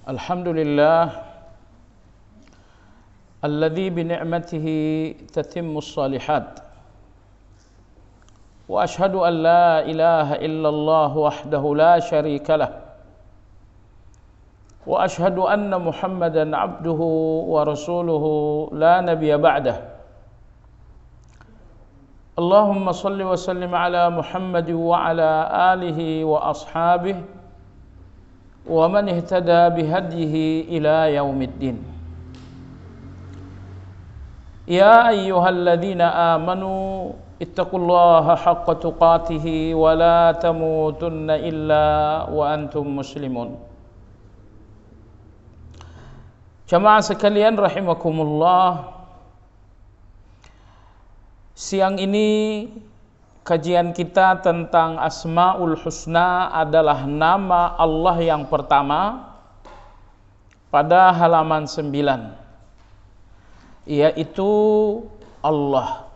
Alhamdulillah alladzi bi ni'matihi tatimmus shalihat wa ashhadu an la ilaha illallah wahdahu la syarika lah wa ashhadu anna Muhammadan abduhu wa rasuluhu la nabiyya ba'dah. Allahumma salli wa sallim ala Muhammad wa ala alihi wa ashabihi wa man ihtada bihadyihi ila yaumiddin. Ya ayyuhalladzina amanu ittaqullaha haqqa tuqatih wa la tamutunna illa wa antum muslimun. Jamaah sekalian rahimakumullah, siang ini kajian kita tentang Asmaul Husna adalah nama Allah yang pertama pada halaman 9, yaitu Allah.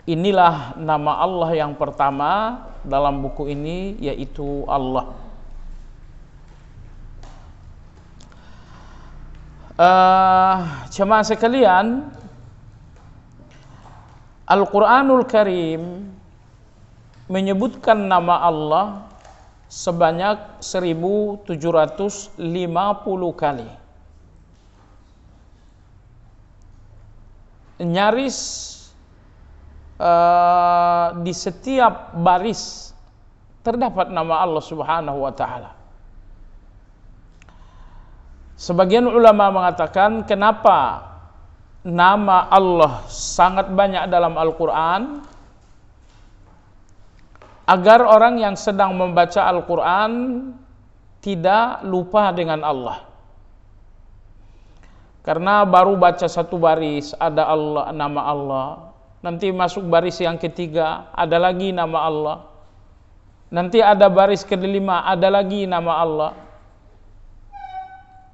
Inilah nama Allah yang pertama dalam buku ini, yaitu Allah. Jemaah sekalian, Al-Quranul Karim menyebutkan nama Allah sebanyak 1750 kali. Nyaris di setiap baris terdapat nama Allah Subhanahu wa ta'ala. Sebagian ulama mengatakan, kenapa nama Allah sangat banyak dalam Al-Quran? Agar orang yang sedang membaca Al-Quran tidak lupa dengan Allah. Karena baru baca satu baris ada Allah, nama Allah. Nanti masuk baris yang ketiga ada lagi nama Allah. Nanti ada baris kelima ada lagi nama Allah.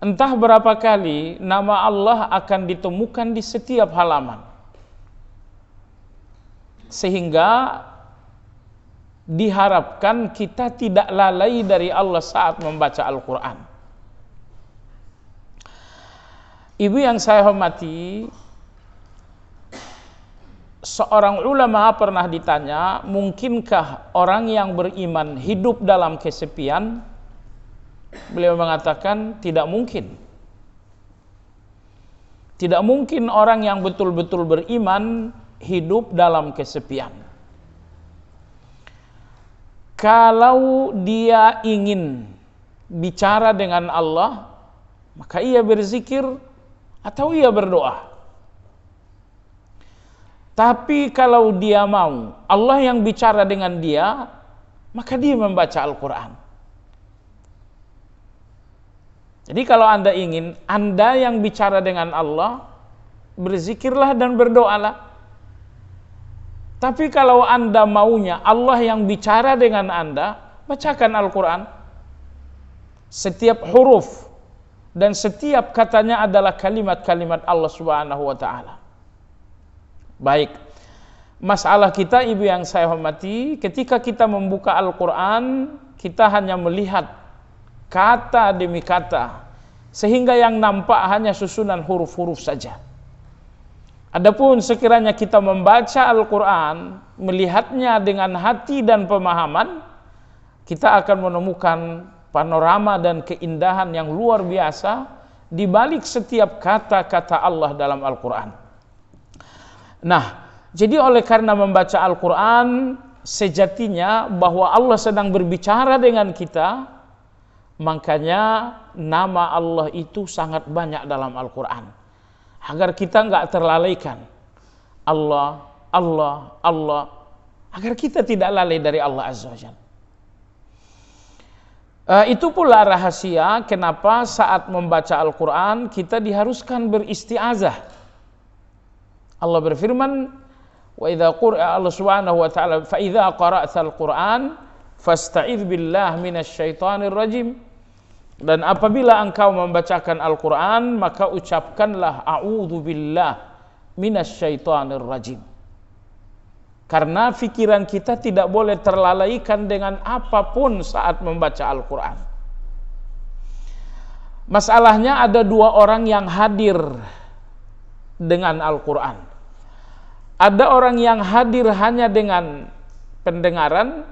Entah berapa kali nama Allah akan ditemukan di setiap halaman, sehingga diharapkan kita tidak lalai dari Allah saat membaca Al-Quran. Ibu yang saya hormati, seorang ulama pernah ditanya, mungkinkah orang yang beriman hidup dalam kesepian? Beliau mengatakan tidak mungkin. Tidak mungkin orang yang betul-betul beriman hidup dalam kesepian. Kalau dia ingin bicara dengan Allah, maka ia berzikir atau ia berdoa. Tapi kalau dia mau Allah yang bicara dengan dia, maka dia membaca Al-Quran. Jadi kalau Anda ingin, Anda yang bicara dengan Allah, berzikirlah dan berdoalah. Tapi kalau Anda maunya Allah yang bicara dengan Anda, bacakan Al-Quran. Setiap huruf dan setiap katanya adalah kalimat-kalimat Allah Subhanahu wa ta'ala. Baik, masalah kita, ibu yang saya hormati, ketika kita membuka Al-Quran, kita hanya melihat kata demi kata, sehingga yang nampak hanya susunan huruf-huruf saja. Adapun sekiranya kita membaca Al-Quran, melihatnya dengan hati dan pemahaman, kita akan menemukan panorama dan keindahan yang luar biasa di balik setiap kata-kata Allah dalam Al-Quran. Nah, jadi oleh karena membaca Al-Quran, sejatinya bahwa Allah sedang berbicara dengan kita, makanya nama Allah itu sangat banyak dalam Al-Quran, agar kita nggak terlalaikan Allah, Allah, Allah, agar kita tidak lalai dari Allah Azza wa Jalla. Itu pula rahasia kenapa saat membaca Al-Quran kita diharuskan beristiazah. Allah berfirman, wa idza quri'a, Allah Subhanahu wa ta'ala, fa idza qara'tal Qur'an fasta'idz billahi minasyaitonir rajim. Dan apabila engkau membacakan Al-Quran, maka ucapkanlah a'udzubillah minasyaitonir rajim. Karena pikiran kita tidak boleh terlalaikan dengan apapun saat membaca Al-Quran. Masalahnya ada dua orang yang hadir dengan Al-Quran. Ada orang yang hadir hanya dengan pendengaran,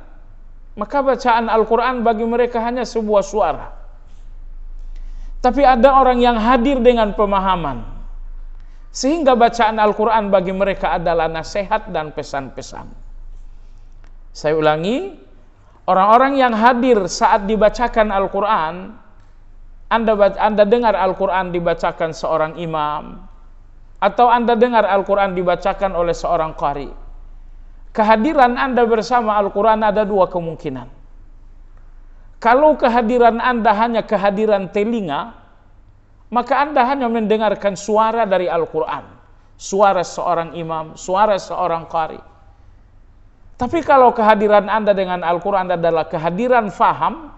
maka bacaan Al-Quran bagi mereka hanya sebuah suara. Tapi ada orang yang hadir dengan pemahaman, sehingga bacaan Al-Quran bagi mereka adalah nasihat dan pesan-pesan. Saya ulangi, orang-orang yang hadir saat dibacakan Al-Quran, Anda dengar Al-Quran dibacakan seorang imam, atau Anda dengar Al-Quran dibacakan oleh seorang qari. Kehadiran Anda bersama Al-Quran ada dua kemungkinan. Kalau kehadiran Anda hanya kehadiran telinga, maka Anda hanya mendengarkan suara dari Al-Quran, suara seorang imam, suara seorang qari. Tapi kalau kehadiran Anda dengan Al-Quran adalah kehadiran faham,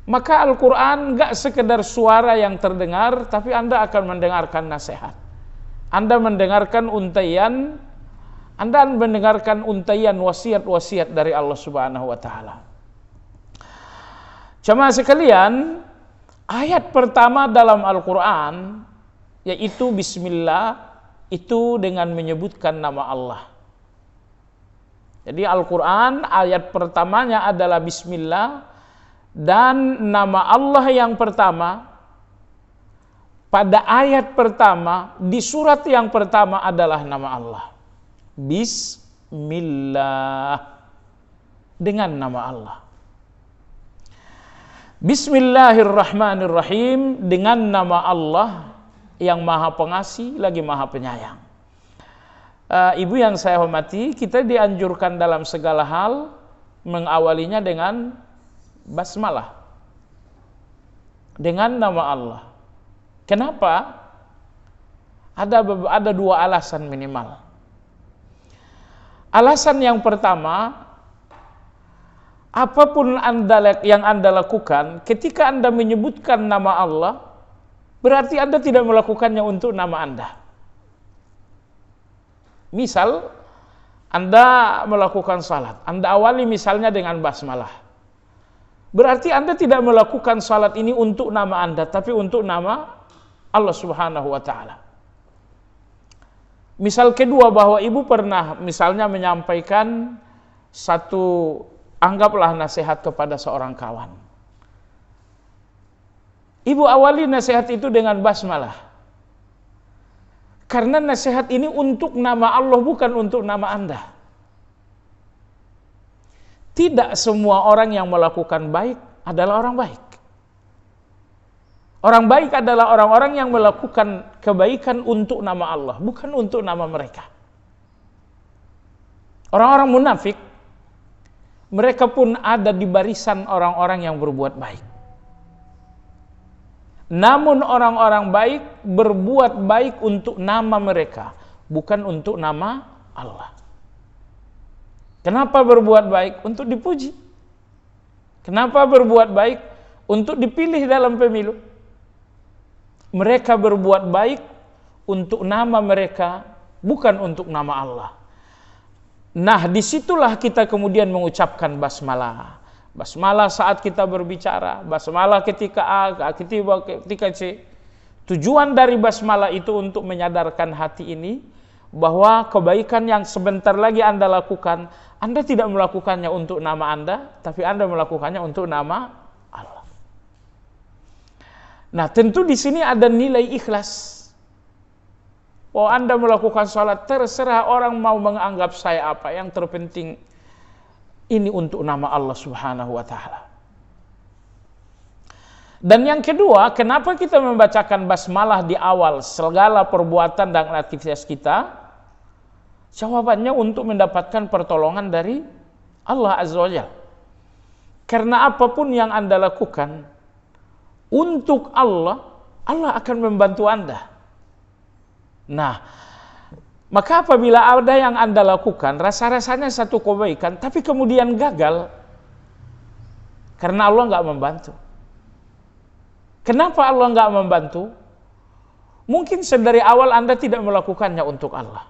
maka Al-Quran gak sekedar suara yang terdengar, tapi Anda akan mendengarkan nasihat. Anda mendengarkan untaian, Anda mendengarkan untaian wasiat-wasiat dari Allah Subhanahu wa taala. Jemaah sekalian, ayat pertama dalam Al-Quran yaitu Bismillah, itu dengan menyebutkan nama Allah. Jadi Al-Quran ayat pertamanya adalah Bismillah, dan nama Allah yang pertama pada ayat pertama di surat yang pertama adalah nama Allah. Bismillah, dengan nama Allah. Bismillahirrahmanirrahim, dengan nama Allah yang Maha Pengasih lagi Maha Penyayang. Ibu yang saya hormati, kita dianjurkan dalam segala hal mengawalinya dengan basmalah, dengan nama Allah. Kenapa? Ada dua alasan minimal. Alasan yang pertama, apapun yang Anda lakukan, ketika Anda menyebutkan nama Allah, berarti Anda tidak melakukannya untuk nama Anda. Misal, Anda melakukan salat, Anda awali misalnya dengan basmalah. Berarti Anda tidak melakukan salat ini untuk nama Anda, tapi untuk nama Allah Subhanahu wa taala. Misal kedua, bahwa ibu pernah misalnya menyampaikan satu, anggaplah nasihat kepada seorang kawan. Ibu awali nasihat itu dengan basmalah. Karena nasihat ini untuk nama Allah, bukan untuk nama Anda. Tidak semua orang yang melakukan baik adalah orang baik. Orang baik adalah orang-orang yang melakukan kebaikan untuk nama Allah, bukan untuk nama mereka. Orang-orang munafik, mereka pun ada di barisan orang-orang yang berbuat baik. Namun orang-orang baik berbuat baik untuk nama mereka, bukan untuk nama Allah. Kenapa berbuat baik? Untuk dipuji. Kenapa berbuat baik? Untuk dipilih dalam pemilu. Mereka berbuat baik untuk nama mereka, bukan untuk nama Allah. Nah, disitulah kita kemudian mengucapkan basmalah. Basmalah saat kita berbicara, basmalah ketika A, ketika C. Tujuan dari basmalah itu untuk menyadarkan hati ini bahwa kebaikan yang sebentar lagi Anda lakukan, Anda tidak melakukannya untuk nama Anda, tapi Anda melakukannya untuk nama Allah. Nah, tentu di sini ada nilai ikhlas. Oh, Anda melakukan salat, terserah orang mau menganggap saya apa, yang terpenting ini untuk nama Allah Subhanahu wa taala. Dan yang kedua, kenapa kita membacakan basmalah di awal segala perbuatan dan aktivitas kita? Jawabannya untuk mendapatkan pertolongan dari Allah Azza wa Jalla. Karena apapun yang Anda lakukan untuk Allah, Allah akan membantu Anda. Nah, maka apabila ada yang Anda lakukan, rasa-rasanya satu kebaikan, tapi kemudian gagal, karena Allah nggak membantu. Kenapa Allah nggak membantu? Mungkin sedari awal Anda tidak melakukannya untuk Allah.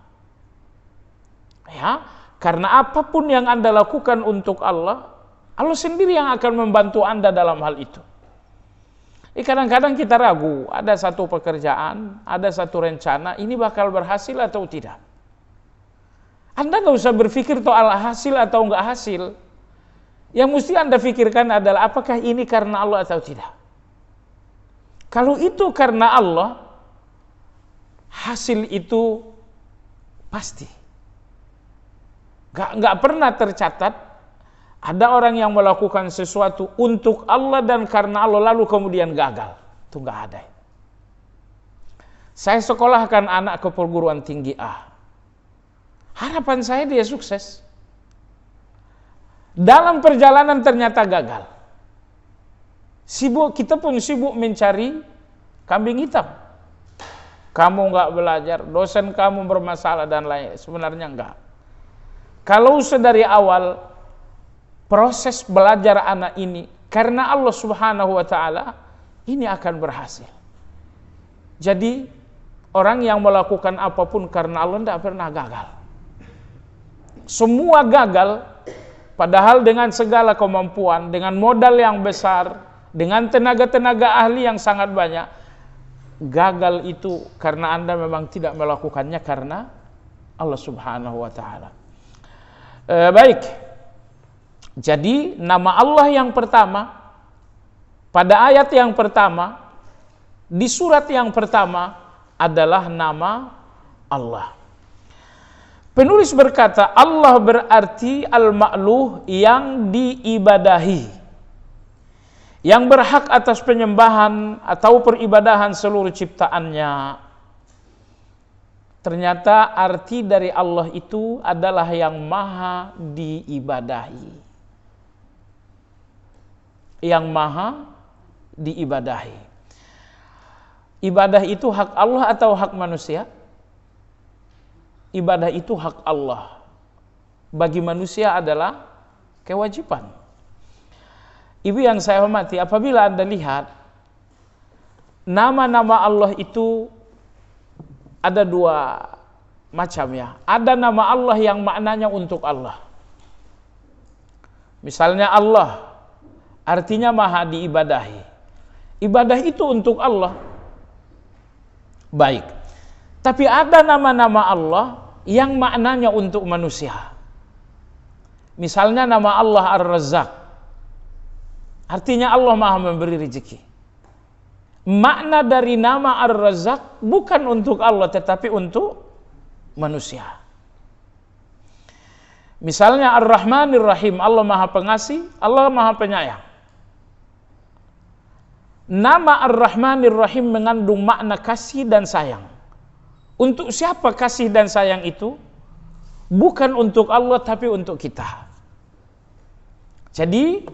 Ya, karena apapun yang Anda lakukan untuk Allah, Allah sendiri yang akan membantu Anda dalam hal itu. Kadang-kadang kita ragu, ada satu pekerjaan, ada satu rencana, ini bakal berhasil atau tidak. Anda nggak usah berpikir soal hasil atau nggak hasil. Yang mesti Anda pikirkan adalah apakah ini karena Allah atau tidak. Kalau itu karena Allah, hasil itu pasti. Nggak pernah tercatat ada orang yang melakukan sesuatu untuk Allah dan karena Allah lalu kemudian gagal. Itu nggak ada. Saya sekolahkan anak ke perguruan tinggi A. Harapan saya dia sukses. Dalam perjalanan ternyata gagal. Kita pun sibuk mencari kambing hitam. Kamu nggak belajar, dosen kamu bermasalah dan lain. Sebenarnya enggak. Kalau sedari awal proses belajar anak ini karena Allah Subhanahu wa taala, ini akan berhasil. Jadi orang yang melakukan apapun karena Allah tidak pernah gagal. Semua gagal, padahal dengan segala kemampuan, dengan modal yang besar, dengan tenaga-tenaga ahli yang sangat banyak. Gagal itu karena Anda memang tidak melakukannya karena Allah Subhanahu wa taala. Baik. Jadi nama Allah yang pertama pada ayat yang pertama di surat yang pertama adalah nama Allah. Penulis berkata Allah berarti al-ma'luh yang diibadahi, yang berhak atas penyembahan atau peribadahan seluruh ciptaannya. Ternyata arti dari Allah itu adalah yang maha diibadahi. Yang maha diibadahi. Ibadah itu hak Allah atau hak manusia? Ibadah itu hak Allah. Bagi manusia adalah kewajiban. Ibu yang saya hormati, apabila Anda lihat nama-nama Allah itu ada dua macam ya. Ada nama Allah yang maknanya untuk Allah. Misalnya Allah, artinya maha diibadahi. Ibadah itu untuk Allah. Baik. Tapi ada nama-nama Allah yang maknanya untuk manusia. Misalnya nama Allah Ar-Razzaq. Artinya Allah maha memberi rezeki. Makna dari nama Ar-Razzaq bukan untuk Allah tetapi untuk manusia. Misalnya Ar-Rahmanir Rahim, Allah maha pengasih, Allah maha penyayang. Nama Ar-Rahmanir Rahim mengandung makna kasih dan sayang. Untuk siapa kasih dan sayang itu? Bukan untuk Allah tapi untuk kita. Jadi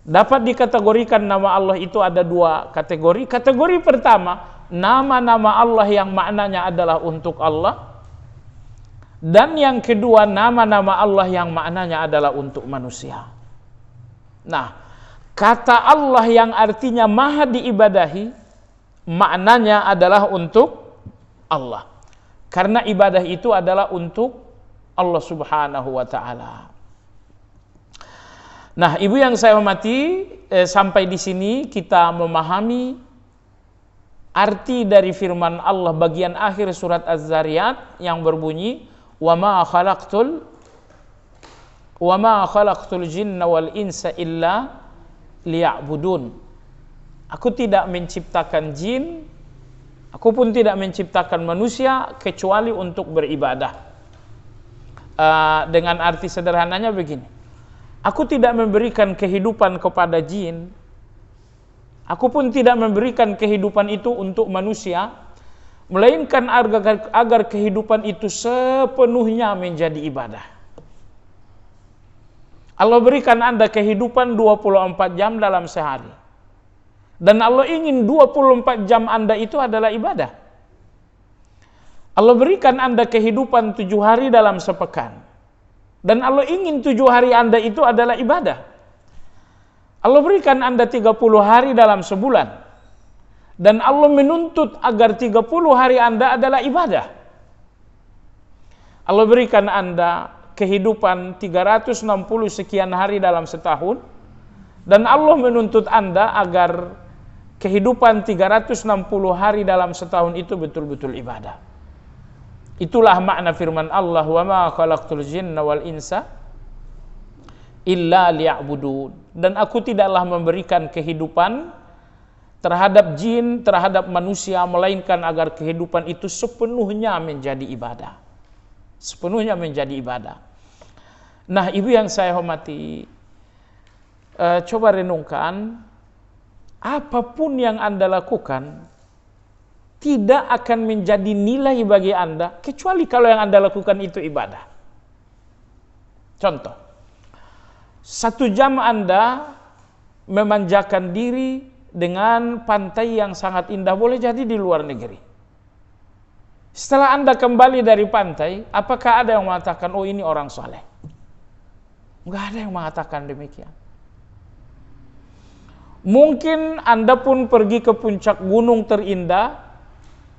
dapat dikategorikan nama Allah itu ada dua kategori. Kategori pertama, nama-nama Allah yang maknanya adalah untuk Allah. Dan yang kedua, nama-nama Allah yang maknanya adalah untuk manusia. Nah, kata Allah yang artinya maha diibadahi, maknanya adalah untuk Allah. Karena ibadah itu adalah untuk Allah Subhanahu wa ta'ala. Nah, ibu yang saya hormati, sampai di sini kita memahami arti dari firman Allah bagian akhir surat Az-Zariyat yang berbunyi wa ma khalaqtul jinna wal insa illa liya'budun. Aku tidak menciptakan jin, aku pun tidak menciptakan manusia kecuali untuk beribadah. Dengan arti sederhananya begini. Aku tidak memberikan kehidupan kepada jin. Aku pun tidak memberikan kehidupan itu untuk manusia, melainkan agar kehidupan itu sepenuhnya menjadi ibadah. Allah berikan Anda kehidupan 24 jam dalam sehari. Dan Allah ingin 24 jam Anda itu adalah ibadah. Allah berikan Anda kehidupan 7 hari dalam sepekan. Dan Allah ingin 7 hari Anda itu adalah ibadah. Allah berikan Anda 30 hari dalam sebulan. Dan Allah menuntut agar 30 hari Anda adalah ibadah. Allah berikan Anda kehidupan 360 sekian hari dalam setahun. Dan Allah menuntut Anda agar kehidupan 360 hari dalam setahun itu betul-betul ibadah. Itulah makna firman Allah, "Wa ma khalaqtul jinna wal insa illa liya'budun." Dan aku tidaklah memberikan kehidupan terhadap jin, terhadap manusia, melainkan agar kehidupan itu sepenuhnya menjadi ibadah. Sepenuhnya menjadi ibadah. Nah, ibu yang saya hormati, coba renungkan, apapun yang Anda lakukan tidak akan menjadi nilai bagi Anda kecuali kalau yang Anda lakukan itu ibadah. Contoh, 1 jam Anda memanjakan diri dengan pantai yang sangat indah, boleh jadi di luar negeri. Setelah Anda kembali dari pantai, apakah ada yang mengatakan, oh ini orang soleh? Enggak ada yang mengatakan demikian. Mungkin Anda pun pergi ke puncak gunung terindah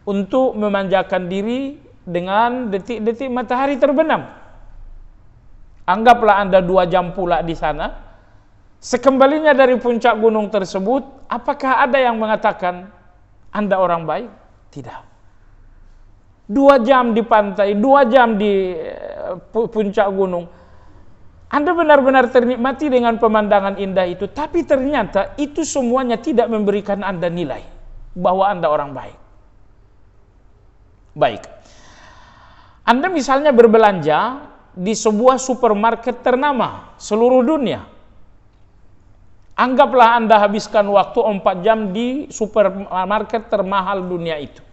untuk memanjakan diri dengan detik-detik matahari terbenam. Anggaplah Anda 2 jam pula di sana. Sekembalinya dari puncak gunung tersebut, apakah ada yang mengatakan Anda orang baik? Tidak. 2 jam di pantai, 2 jam di puncak gunung, Anda benar-benar ternikmati dengan pemandangan indah itu, tapi ternyata itu semuanya tidak memberikan Anda nilai bahwa Anda orang baik. Baik. Anda misalnya berbelanja di sebuah supermarket ternama seluruh dunia. Anggaplah Anda habiskan waktu 4 jam di supermarket termahal dunia itu.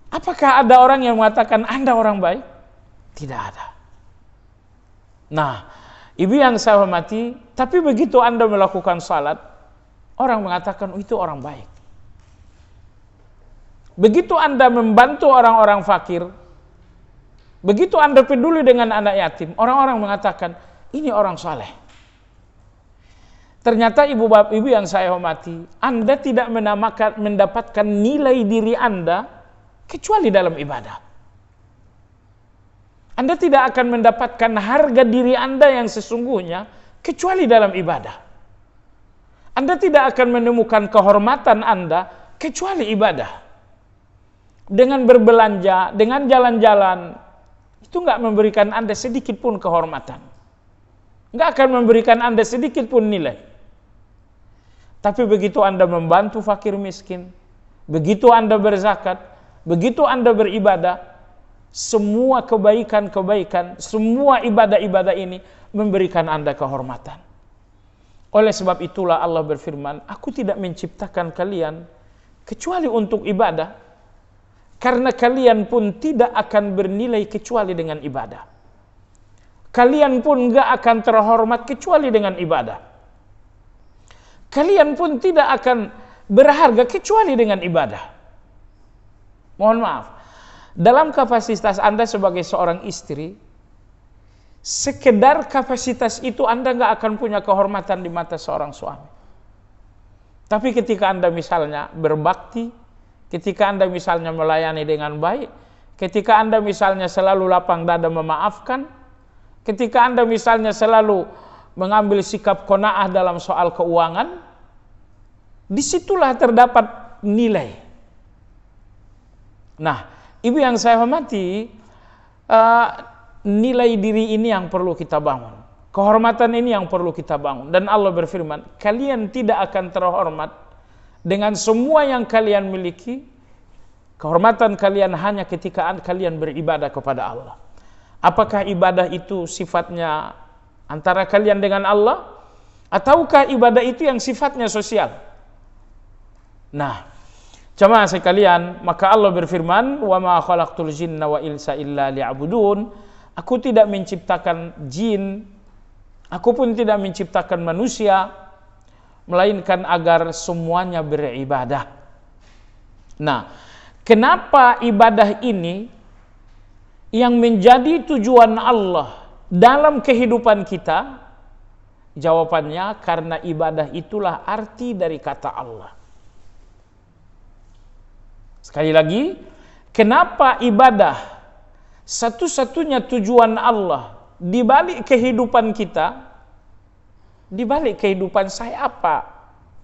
Apakah ada orang yang mengatakan Anda orang baik? Tidak ada. Nah, ibu yang saya hormati, tapi begitu Anda melakukan salat, orang mengatakan itu orang baik. Begitu Anda membantu orang-orang fakir, begitu Anda peduli dengan anak yatim, orang-orang mengatakan ini orang saleh. Ternyata ibu yang saya hormati, Anda tidak mendapatkan nilai diri Anda kecuali dalam ibadah. Anda tidak akan mendapatkan harga diri Anda yang sesungguhnya kecuali dalam ibadah. Anda tidak akan menemukan kehormatan Anda kecuali ibadah. Dengan berbelanja, dengan jalan-jalan, itu nggak memberikan Anda sedikit pun kehormatan. Nggak akan memberikan Anda sedikit pun nilai. Tapi begitu Anda membantu fakir miskin, begitu Anda berzakat, begitu Anda beribadah, semua kebaikan-kebaikan, semua ibadah-ibadah ini memberikan Anda kehormatan. Oleh sebab itulah Allah berfirman, aku tidak menciptakan kalian kecuali untuk ibadah, karena kalian pun tidak akan bernilai kecuali dengan ibadah. Kalian pun gak akan terhormat kecuali dengan ibadah. Kalian pun tidak akan berharga kecuali dengan ibadah. Mohon maaf, dalam kapasitas Anda sebagai seorang istri, sekedar kapasitas itu Anda gak akan punya kehormatan di mata seorang suami. Tapi ketika Anda misalnya berbakti, ketika Anda misalnya melayani dengan baik, ketika Anda misalnya selalu lapang dada memaafkan, ketika Anda misalnya selalu mengambil sikap qanaah dalam soal keuangan, disitulah terdapat nilai. Nah, ibu yang saya hormati, nilai diri ini yang perlu kita bangun. Kehormatan ini yang perlu kita bangun. Dan Allah berfirman, kalian tidak akan terhormat dengan semua yang kalian miliki. Kehormatan kalian hanya ketika kalian beribadah kepada Allah. Apakah ibadah itu sifatnya antara kalian dengan Allah, ataukah ibadah itu yang sifatnya sosial? Nah, jemaah sekalian, maka Allah berfirman, "Wa ma khalaqtul jinna wa insa illa liya'budun." Aku tidak menciptakan jin, aku pun tidak menciptakan manusia, melainkan agar semuanya beribadah. Nah, kenapa ibadah ini yang menjadi tujuan Allah dalam kehidupan kita? Jawabannya, karena ibadah itulah arti dari kata Allah. Sekali lagi, kenapa ibadah satu-satunya tujuan Allah di balik kehidupan kita? Di balik kehidupan saya apa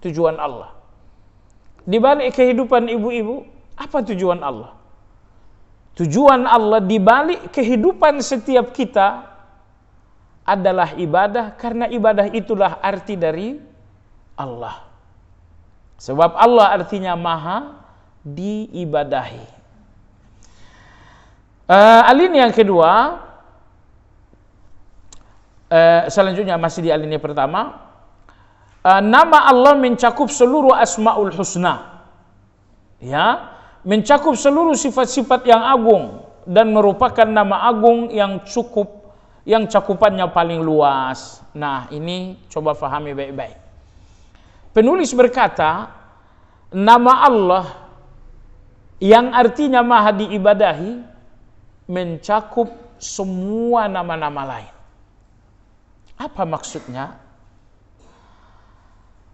tujuan Allah? Di balik kehidupan ibu-ibu, apa tujuan Allah? Tujuan Allah di balik kehidupan setiap kita adalah ibadah, karena ibadah itulah arti dari Allah. Sebab Allah artinya maha diibadahi. Alinea yang kedua, selanjutnya masih di alinea pertama, nama Allah mencakup seluruh asmaul husna, ya, mencakup seluruh sifat-sifat yang agung dan merupakan nama agung yang cukup, yang cakupannya paling luas. Nah, ini coba fahami baik-baik. Penulis berkata, nama Allah yang artinya maha diibadahi mencakup semua nama-nama lain. Apa maksudnya?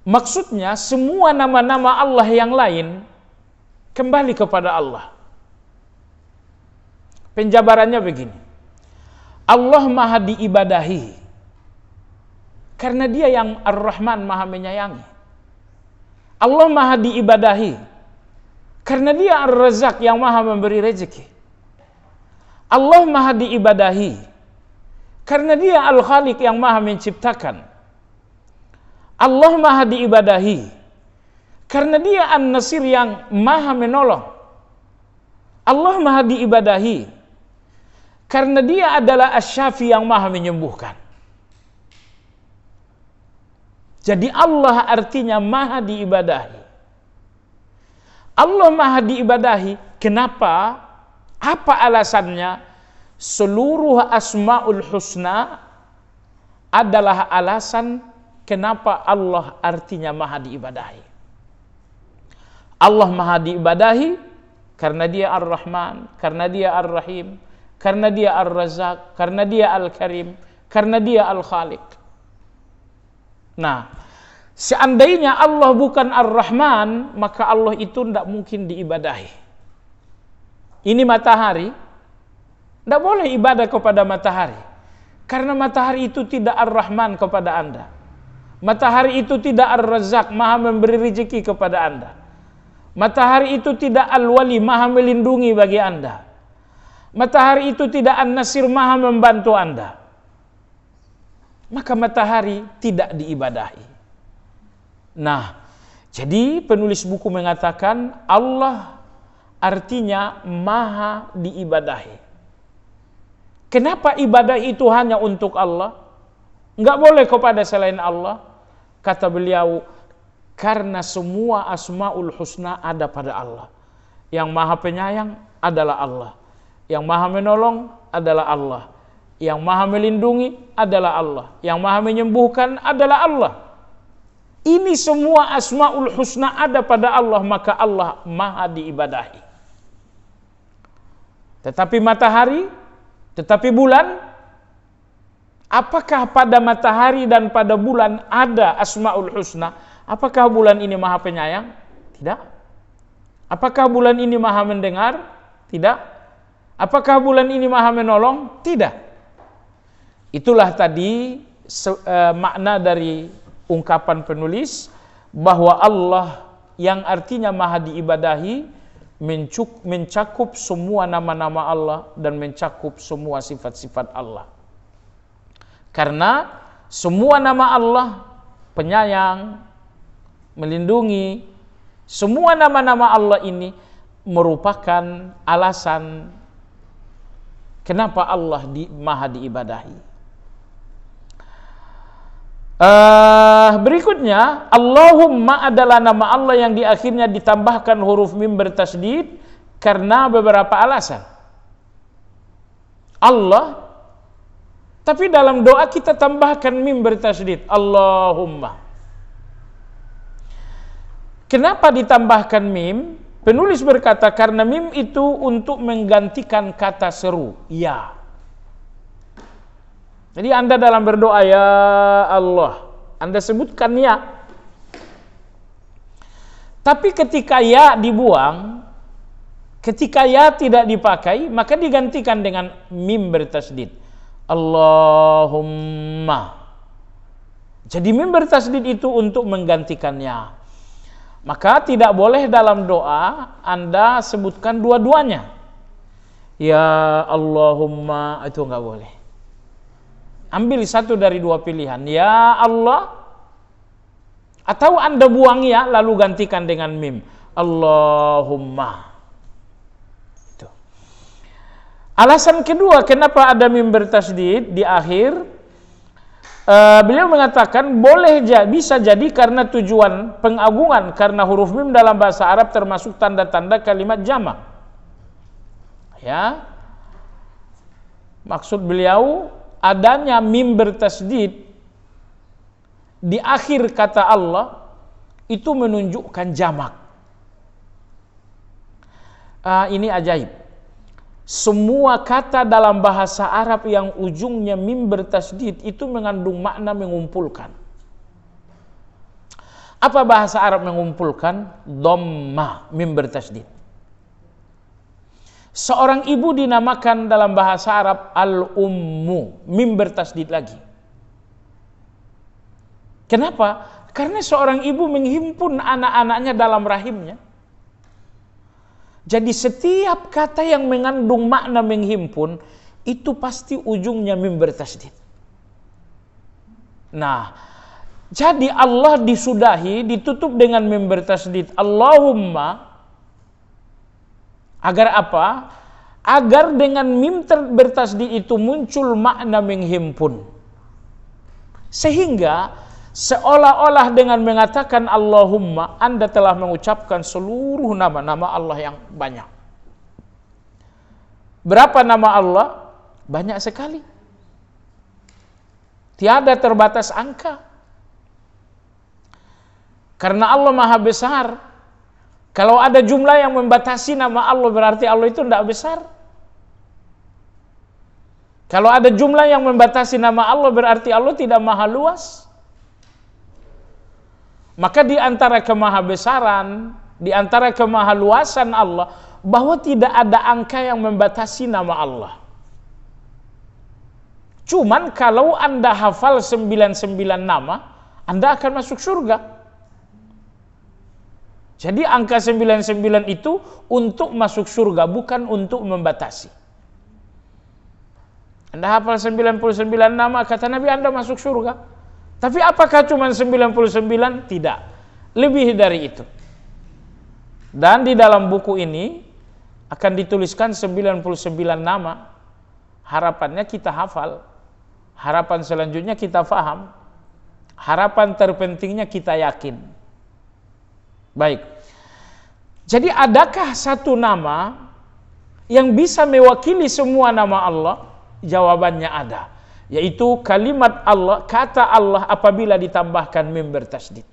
Maksudnya semua nama-nama Allah yang lain kembali kepada Allah. Penjabarannya begini. Allah maha diibadahi karena Dia yang Ar-Rahman, maha menyayangi. Allah maha diibadahi karena Dia Ar-Razzaq, yang maha memberi rezeki. Allah maha diibadahi karena Dia Al-Khaliq, yang maha menciptakan. Allah maha diibadahi karena Dia An-Nasir, yang maha menolong. Allah maha diibadahi karena Dia adalah Asy-Syafi, yang maha menyembuhkan. Jadi Allah artinya maha diibadahi. Allah maha diibadahi, kenapa? Apa alasannya? Seluruh asmaul husna adalah alasan kenapa Allah artinya maha diibadahi. Allah maha diibadahi karena Dia Ar-Rahman, karena Dia Ar-Rahim, karena Dia Ar-Razzaq, karena Dia Al-Karim, karena Dia Al-Khaliq. Nah, seandainya Allah bukan Ar-Rahman, maka Allah itu tidak mungkin diibadahi. Ini matahari, tidak boleh ibadah kepada matahari, karena matahari itu tidak Ar-Rahman kepada Anda. Matahari itu tidak Ar-Razzaq, maha memberi rezeki kepada Anda. Matahari itu tidak Al-Wali, maha melindungi bagi Anda. Matahari itu tidak An-Nasir, maha membantu Anda. Maka matahari tidak diibadahi. Nah, jadi penulis buku mengatakan Allah artinya maha diibadahi. Kenapa ibadah itu hanya untuk Allah? Enggak boleh kepada selain Allah? Kata beliau, karena semua asmaul husna ada pada Allah. Yang maha penyayang adalah Allah. Yang maha menolong adalah Allah. Yang maha melindungi adalah Allah. Yang maha menyembuhkan adalah Allah. Ini semua asmaul husna ada pada Allah, maka Allah maha diibadahi. Tetapi matahari, tetapi bulan, apakah pada matahari dan pada bulan ada asmaul husna? Apakah bulan ini maha penyayang? Tidak. Apakah bulan ini maha mendengar? Tidak. Apakah bulan ini maha menolong? Tidak. Itulah tadi makna dari ungkapan penulis bahwa Allah yang artinya maha diibadahi mencakup semua nama-nama Allah dan mencakup semua sifat-sifat Allah. Karena semua nama Allah penyayang, melindungi, semua nama-nama Allah ini merupakan alasan kenapa Allah maha diibadahi. Berikutnya, Allahumma adalah nama Allah yang di akhirnya ditambahkan huruf mim bertasydid karena beberapa alasan. Allah, tapi dalam doa kita tambahkan mim bertasydid, Allahumma. Kenapa ditambahkan mim? Penulis berkata karena mim itu untuk menggantikan kata seru, ya. Jadi Anda dalam berdoa, ya Allah, Anda sebutkan ya. Tapi ketika ya dibuang, ketika ya tidak dipakai, maka digantikan dengan mim bertasydid. Allahumma. Jadi mim bertasdid itu untuk menggantikannya. Maka tidak boleh dalam doa Anda sebutkan dua-duanya. Ya Allahumma, itu enggak boleh. Ambil satu dari dua pilihan. Ya Allah, atau Anda buang ya lalu gantikan dengan mim. Allahumma. Itu. Alasan kedua kenapa ada mim bertasdid di akhir, beliau mengatakan bisa jadi karena tujuan pengagungan, karena huruf mim dalam bahasa Arab termasuk tanda-tanda kalimat jamak. Ya. Maksud beliau adanya mim bertasdid di akhir kata Allah itu menunjukkan jamak. Ini ajaib. Semua kata dalam bahasa Arab yang ujungnya mim bertasdid itu mengandung makna mengumpulkan. Apa bahasa Arab mengumpulkan? Dhamma, mim bertasdid. Seorang ibu dinamakan dalam bahasa Arab al-ummu, mim bertasdid lagi. Kenapa? Karena seorang ibu menghimpun anak-anaknya dalam rahimnya. Jadi setiap kata yang mengandung makna menghimpun itu pasti ujungnya mim bertasdid. Nah, jadi Allah disudahi, ditutup dengan mim bertasdid. Allahumma, agar apa? Agar dengan mim bertasdid itu muncul makna menghimpun. Sehingga seolah-olah dengan mengatakan Allahumma, Anda telah mengucapkan seluruh nama-nama Allah yang banyak. Berapa nama Allah? Banyak sekali. Tiada terbatas angka. Karena Allah Maha Besar. Kalau ada jumlah yang membatasi nama Allah, berarti Allah itu tidak besar. Kalau ada jumlah yang membatasi nama Allah, berarti Allah tidak maha luas. Maka di antara kemahabesaran, di antara kemahaluasan Allah, bahwa tidak ada angka yang membatasi nama Allah. Cuman kalau Anda hafal 99 nama, Anda akan masuk surga. Jadi angka 99 itu untuk masuk surga, bukan untuk membatasi. Anda hafal 99 nama, kata Nabi Anda masuk surga. Tapi apakah cuma 99? Tidak. Lebih dari itu. Dan di dalam buku ini akan dituliskan 99 nama. Harapannya kita hafal. Harapan selanjutnya kita faham. Harapan terpentingnya kita yakin. Baik. Jadi adakah satu nama yang bisa mewakili semua nama Allah? Jawabannya ada. Yaitu kalimat Allah, kata Allah apabila ditambahkan mim bertasdid.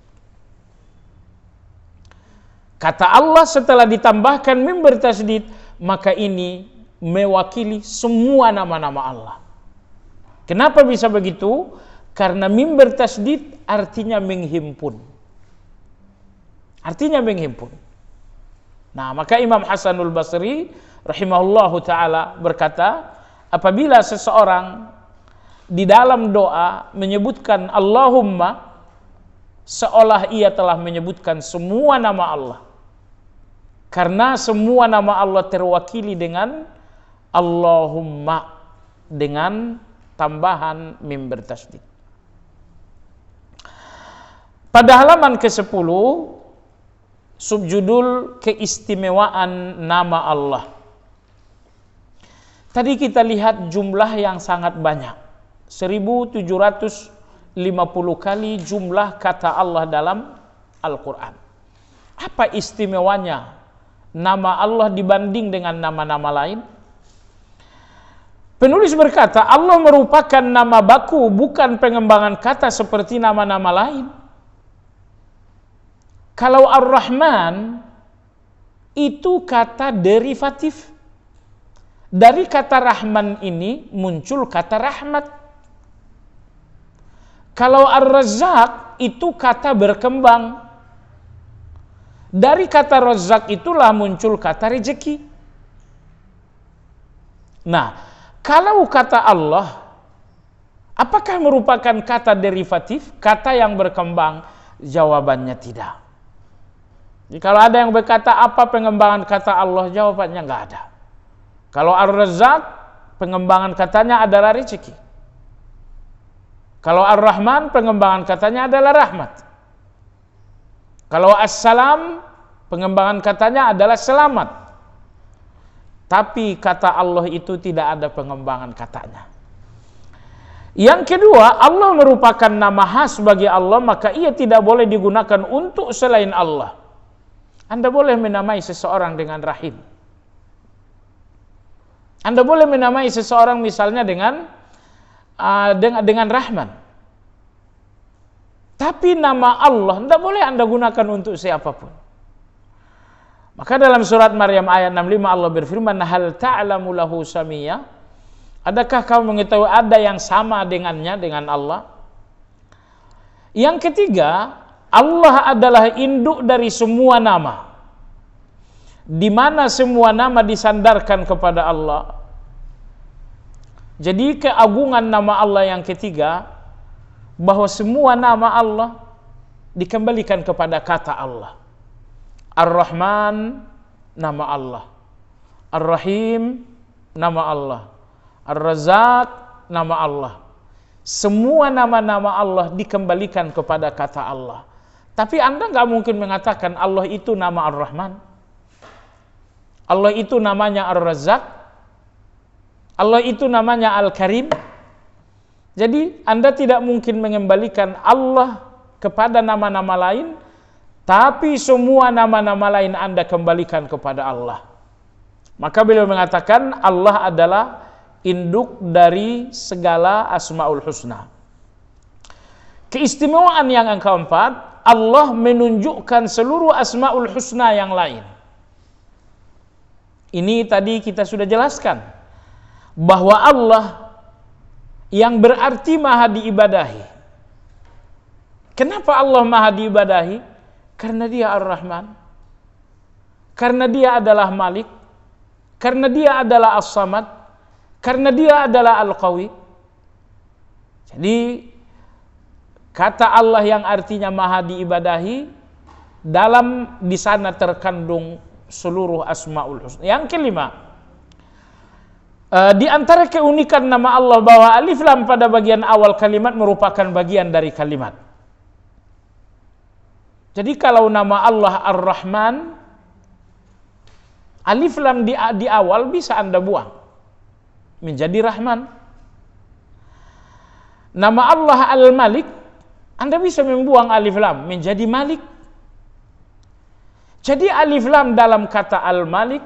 Kata Allah setelah ditambahkan mim bertasdid, maka ini mewakili semua nama-nama Allah. Kenapa bisa begitu? Karena mim bertasdid artinya menghimpun. Artinya menghimpun. Nah, maka Imam Hasanul Basri rahimahullahu taala berkata, apabila seseorang di dalam doa menyebutkan Allahumma, seolah ia telah menyebutkan semua nama Allah. Karena semua nama Allah terwakili dengan Allahumma, dengan tambahan mim bertasdid. Pada halaman ke-10, subjudul keistimewaan nama Allah. Tadi kita lihat jumlah yang sangat banyak. 1750 kali jumlah kata Allah dalam Al-Quran. Apa istimewanya nama Allah dibanding dengan nama-nama lain? Penulis berkata, Allah merupakan nama baku, bukan pengembangan kata seperti nama-nama lain. Kalau Ar-Rahman itu kata derivatif. Dari kata Rahman ini muncul kata rahmat. Kalau Ar-Razzaq itu kata berkembang. Dari kata Razzaq itulah muncul kata rezeki. Nah, kalau kata Allah Apakah merupakan kata derivatif, kata yang berkembang? Jawabannya tidak. Jadi kalau ada yang berkata apa pengembangan kata Allah, jawabannya nggak ada. Kalau Ar-Razzaq, pengembangan katanya adalah rezeki. Kalau Ar-Rahman, pengembangan katanya adalah rahmat. Kalau As-Salam, pengembangan katanya adalah selamat. Tapi kata Allah itu tidak ada pengembangan katanya. Yang kedua, Allah merupakan nama khas bagi Allah, maka ia tidak boleh digunakan untuk selain Allah. Anda boleh menamai seseorang dengan Rahim. Anda boleh menamai seseorang misalnya dengan Rahman. Tapi nama Allah tidak boleh Anda gunakan untuk siapapun. Maka dalam surat Maryam ayat 65 Allah berfirman, hal ta'lamu lahu samiyya? Adakah kamu mengetahui ada yang sama dengannya, dengan Allah? Yang ketiga, Allah adalah induk dari semua nama, di mana semua nama disandarkan kepada Allah. Jadi keagungan nama Allah yang ketiga, bahwa semua nama Allah dikembalikan kepada kata Allah. Ar-Rahman, nama Allah. Ar-Rahim, nama Allah. Ar-Razzaq, nama Allah. Semua nama-nama Allah dikembalikan kepada kata Allah. Tapi Anda nggak mungkin mengatakan Allah itu nama Ar-Rahman, Allah itu namanya Ar-Razzaq, Allah itu namanya Al-Karim. Jadi Anda tidak mungkin mengembalikan Allah kepada nama-nama lain, tapi semua nama-nama lain Anda kembalikan kepada Allah. Maka beliau mengatakan Allah adalah induk dari segala Asmaul Husna. Keistimewaan yang keempat, Allah menunjukkan seluruh Asmaul Husna yang lain. Ini tadi kita sudah jelaskan, bahwa Allah yang berarti maha diibadahi. Kenapa Allah maha diibadahi? Karena dia Ar-Rahman, karena dia adalah Malik, karena dia adalah As-Samad, karena dia adalah Al-Qawi. Jadi kata Allah yang artinya maha diibadahi, di sana terkandung seluruh Asmaul Husna. Yang kelima, di antara keunikan nama Allah bahwa alif lam pada bagian awal kalimat merupakan bagian dari kalimat. Jadi kalau nama Allah Ar-Rahman, alif lam di awal bisa Anda buang menjadi Rahman. Nama Allah Al-Malik, Anda bisa membuang alif lam menjadi Malik. Jadi alif lam dalam kata Al-Malik,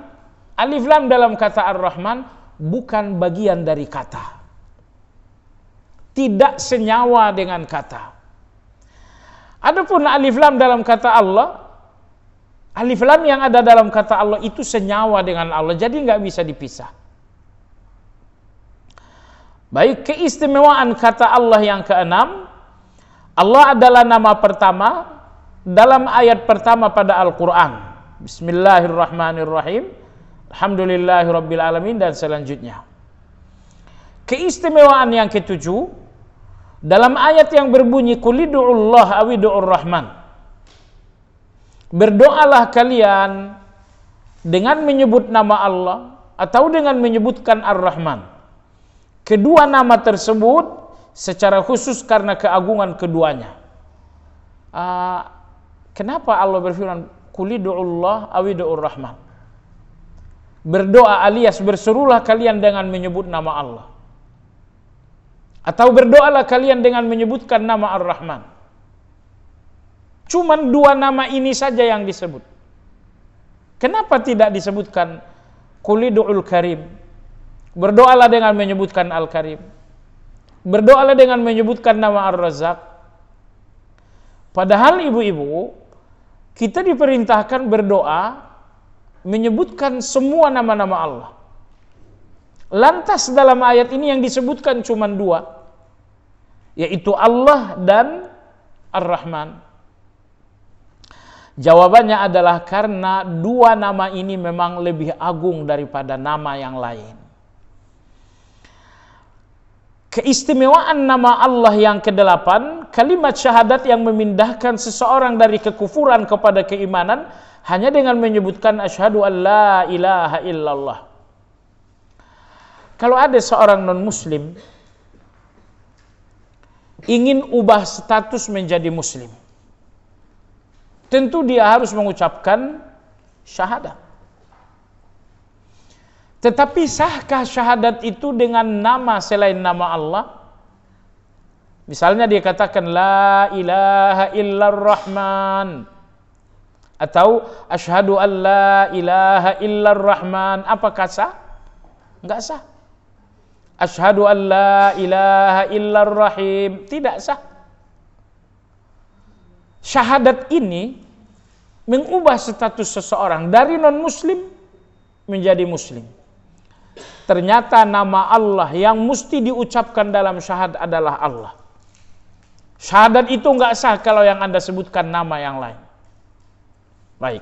alif lam dalam kata Ar-Rahman bukan bagian dari kata, tidak senyawa dengan kata. Adapun alif lam dalam kata Allah, alif lam yang ada dalam kata Allah itu senyawa dengan Allah, jadi nggak bisa dipisah. Baik, keistimewaan kata Allah yang keenam, Allah adalah nama pertama dalam ayat pertama pada Al-Quran. Bismillahirrahmanirrahim, alhamdulillahirabbil alamin, dan selanjutnya. Keistimewaan yang ketujuh, dalam ayat yang berbunyi Qulidu'ullah awidu'ur rahman, berdoalah kalian dengan menyebut nama Allah atau dengan menyebutkan Ar-Rahman. Kedua nama tersebut secara khusus karena keagungan keduanya. Kenapa Allah berfirman Qulidu'ullah awidu'ur rahman? Berdoa alias berserulah kalian dengan menyebut nama Allah, atau berdoalah kalian dengan menyebutkan nama Ar-Rahman. Cuman dua nama ini saja yang disebut. Kenapa tidak disebutkan Qulidu'ul Karim? Berdoalah dengan menyebutkan Al-Karim. Berdoalah dengan menyebutkan nama Ar-Razzaq. Padahal ibu-ibu, kita diperintahkan berdoa menyebutkan semua nama-nama Allah. Lantas dalam ayat ini yang disebutkan cuma dua, yaitu Allah dan Ar-Rahman. Jawabannya adalah karena dua nama ini memang lebih agung daripada nama yang lain. Keistimewaan nama Allah yang ke-8, kalimat syahadat yang memindahkan seseorang dari kekufuran kepada keimanan hanya dengan menyebutkan asyhadu an la ilaha illallah. Kalau ada seorang non-muslim ingin ubah status menjadi muslim, tentu dia harus mengucapkan syahadat. Tetapi sahkah syahadat itu dengan nama selain nama Allah? Misalnya dia katakan la ilaha illar rahman, atau asyhadu an la ilaha illar rahman. Apakah sah? Enggak sah. Asyhadu an la ilaha illar rahim, tidak sah. Syahadat ini mengubah status seseorang dari non-muslim menjadi muslim. Ternyata nama Allah yang mesti diucapkan dalam syahadat adalah Allah. Syahadat itu enggak sah kalau yang Anda sebutkan nama yang lain. Baik.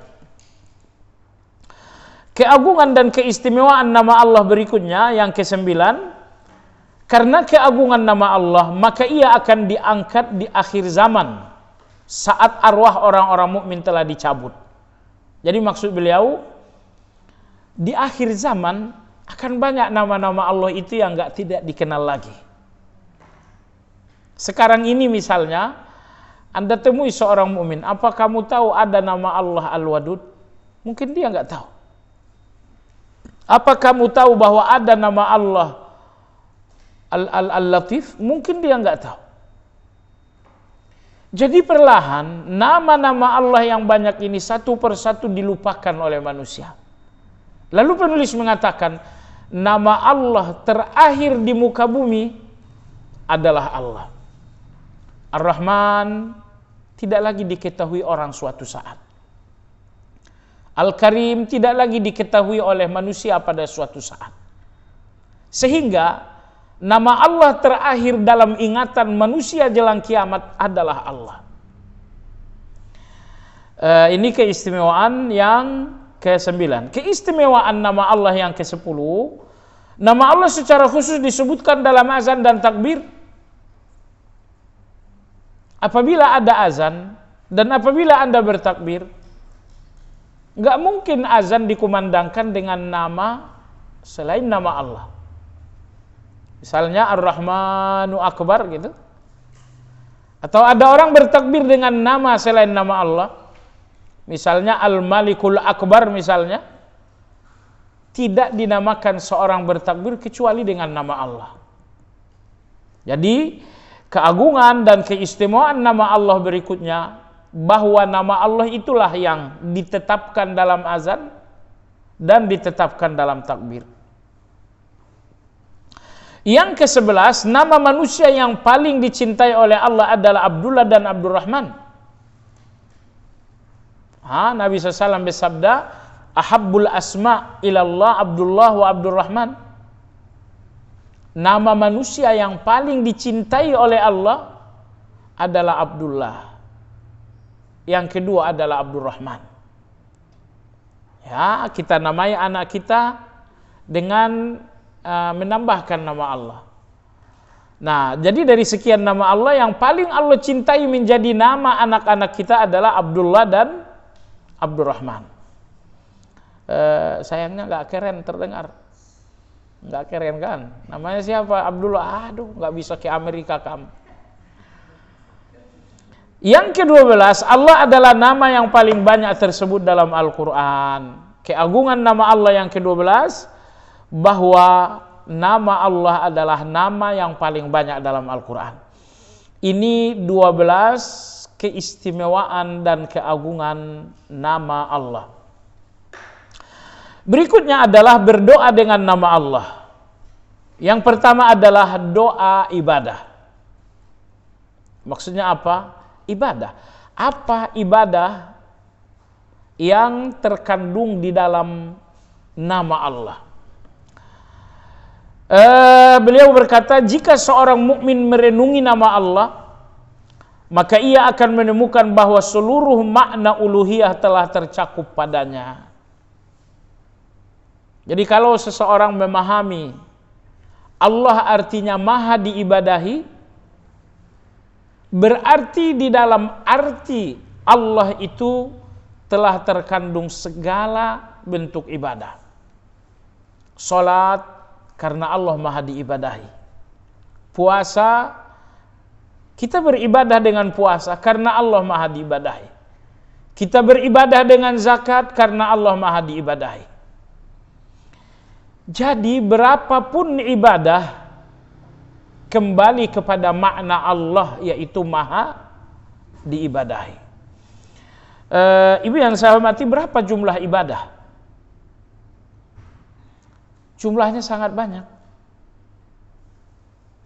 Keagungan dan keistimewaan nama Allah berikutnya yang ke-9. Karena keagungan nama Allah, maka ia akan diangkat di akhir zaman saat arwah orang-orang mukmin telah dicabut. Jadi maksud beliau, di akhir zaman akan banyak nama-nama Allah itu yang tidak dikenal lagi. Sekarang ini misalnya, Anda temui seorang mukmin, apa kamu tahu ada nama Allah Al-Wadud? Mungkin dia enggak tahu. Apa kamu tahu bahwa ada nama Allah Al-Latif? Mungkin dia enggak tahu. Jadi perlahan nama-nama Allah yang banyak ini satu persatu dilupakan oleh manusia. Lalu penulis mengatakan, nama Allah terakhir di muka bumi adalah Allah. Ar-Rahman tidak lagi diketahui orang suatu saat. Al-Karim tidak lagi diketahui oleh manusia pada suatu saat. Sehingga nama Allah terakhir dalam ingatan manusia jelang kiamat adalah Allah. Ini keistimewaan yang ke-9. Keistimewaan nama Allah yang ke-10, nama Allah secara khusus disebutkan dalam azan dan takbir. Apabila ada azan dan apabila Anda bertakbir, enggak mungkin azan dikumandangkan dengan nama selain nama Allah. Misalnya Ar-Rahmanu Akbar gitu. Atau ada orang bertakbir dengan nama selain nama Allah. Misalnya Al-Malikul Akbar misalnya. Tidak dinamakan seorang bertakbir kecuali dengan nama Allah. Jadi keagungan dan keistimewaan nama Allah berikutnya, bahwa nama Allah itulah yang ditetapkan dalam azan dan ditetapkan dalam takbir. Yang ke-11, nama manusia yang paling dicintai oleh Allah adalah Abdullah dan Abdurrahman. Nabi SAW bersabda, ahabbul asma ilallah Abdullah wa Abdurrahman. Nama manusia yang paling dicintai oleh Allah adalah Abdullah. Yang kedua adalah Abdurrahman. Ya, kita namai anak kita dengan menambahkan nama Allah. Nah, jadi dari sekian nama Allah yang paling Allah cintai menjadi nama anak-anak kita adalah Abdullah dan Abdurrahman. Sayangnya nggak keren terdengar, nggak keren kan? Namanya siapa? Abdullah. Aduh, nggak bisa ke Amerika kamu. Yang ke-12, Allah adalah nama yang paling banyak tersebut dalam Al-Quran. Keagungan nama Allah yang ke-12, bahwa nama Allah adalah nama yang paling banyak dalam Al-Quran. Ini 12 keistimewaan dan keagungan nama Allah. Berikutnya adalah berdoa dengan nama Allah. Yang pertama adalah doa ibadah. Maksudnya apa? Ibadah. Apa ibadah yang terkandung di dalam nama Allah? Beliau berkata, jika seorang mukmin merenungi nama Allah, maka ia akan menemukan bahwa seluruh makna uluhiyah telah tercakup padanya. Jadi kalau seseorang memahami Allah artinya maha diibadahi, berarti di dalam arti Allah itu telah terkandung segala bentuk ibadah. Salat karena Allah maha diibadahi. Puasa, kita beribadah dengan puasa karena Allah maha diibadahi. Kita beribadah dengan zakat karena Allah maha diibadahi. Jadi berapapun ibadah kembali kepada makna Allah, yaitu maha diibadahi. Ibu yang saya hormati, berapa jumlah ibadah? Jumlahnya sangat banyak.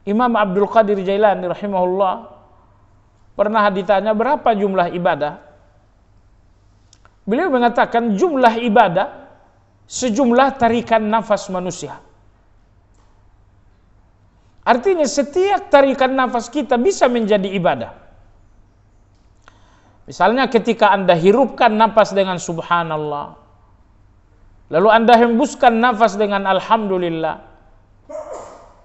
Imam Abdul Qadir Jailani rahimahullah pernah ditanya berapa jumlah ibadah. Beliau mengatakan jumlah ibadah sejumlah tarikan nafas manusia. Artinya setiap tarikan nafas kita bisa menjadi ibadah. Misalnya ketika Anda hirupkan nafas dengan subhanallah, lalu Anda hembuskan nafas dengan alhamdulillah,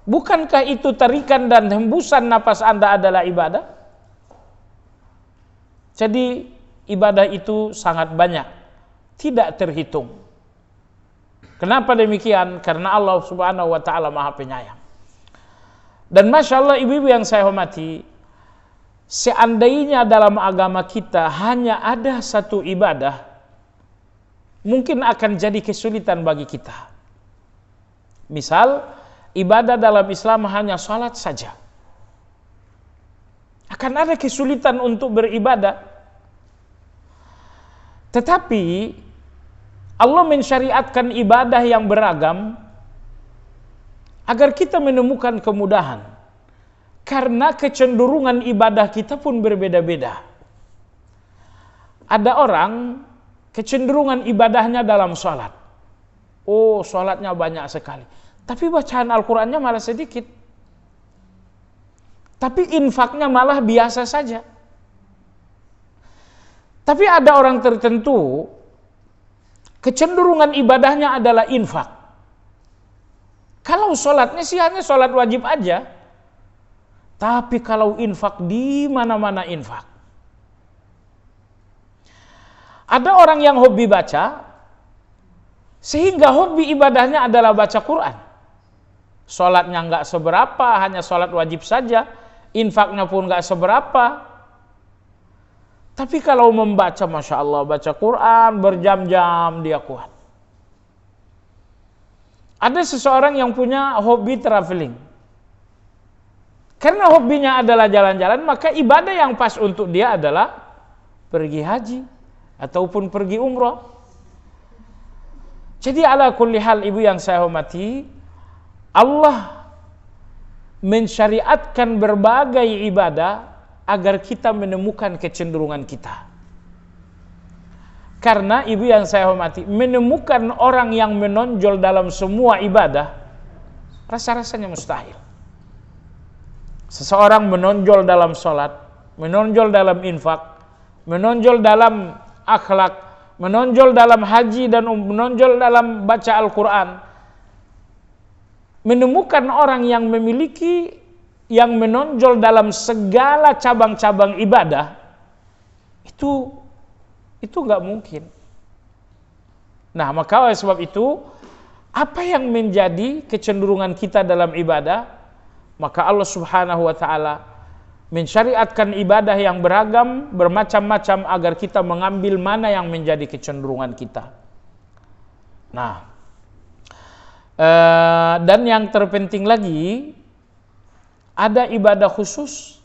bukankah itu tarikan dan hembusan nafas Anda adalah ibadah? Jadi ibadah itu sangat banyak, tidak terhitung. Kenapa demikian? Karena Allah Subhanahu wa taala Maha Penyayang. Dan Masya Allah, ibu-ibu yang saya hormati, seandainya dalam agama kita hanya ada satu ibadah, mungkin akan jadi kesulitan bagi kita. Misal, ibadah dalam Islam hanya salat saja, akan ada kesulitan untuk beribadah. Tetapi Allah mensyariatkan ibadah yang beragam agar kita menemukan kemudahan. Karena kecenderungan ibadah kita pun berbeda-beda. Ada orang kecenderungan ibadahnya dalam sholat. Oh, sholatnya banyak sekali. Tapi bacaan Al-Qurannya malah sedikit. Tapi infaknya malah biasa saja. Tapi ada orang tertentu kecenderungan ibadahnya adalah infak. Kalau sholatnya sih hanya sholat wajib aja. Tapi kalau infak, di mana-mana infak. Ada orang yang hobi baca, sehingga hobi ibadahnya adalah baca Quran. Sholatnya nggak seberapa, hanya sholat wajib saja. Infaknya pun nggak seberapa. Tapi kalau membaca, Masya Allah, baca Quran berjam-jam dia kuat. Ada seseorang yang punya hobi traveling. Karena hobinya adalah jalan-jalan, maka ibadah yang pas untuk dia adalah pergi haji ataupun pergi umrah. Jadi ala kulli hal, ibu yang saya hormati, Allah mensyariatkan berbagai ibadah agar kita menemukan kecenderungan kita. Karena ibu yang saya hormati, menemukan orang yang menonjol dalam semua ibadah rasa-rasanya mustahil. Seseorang menonjol dalam sholat, menonjol dalam infak, menonjol dalam akhlak, menonjol dalam haji dan menonjol dalam baca Al-Quran. Menemukan orang yang memiliki, yang menonjol dalam segala cabang-cabang ibadah, itu nggak mungkin. Nah, maka oleh sebab itu, apa yang menjadi kecenderungan kita dalam ibadah, maka Allah Subhanahu wa taala mensyariatkan ibadah yang beragam, bermacam-macam agar kita mengambil mana yang menjadi kecenderungan kita. Nah, dan yang terpenting lagi, ada ibadah khusus,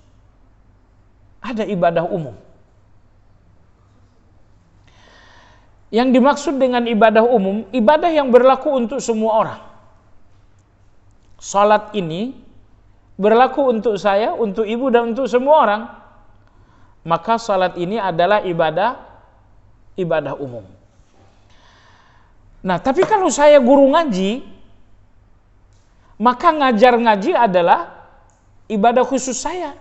ada ibadah umum. Yang dimaksud dengan ibadah umum, ibadah yang berlaku untuk semua orang. Salat ini berlaku untuk saya, untuk ibu, dan untuk semua orang. Maka salat ini adalah ibadah umum. Nah, tapi kalau saya guru ngaji, maka ngajar ngaji adalah ibadah khusus saya.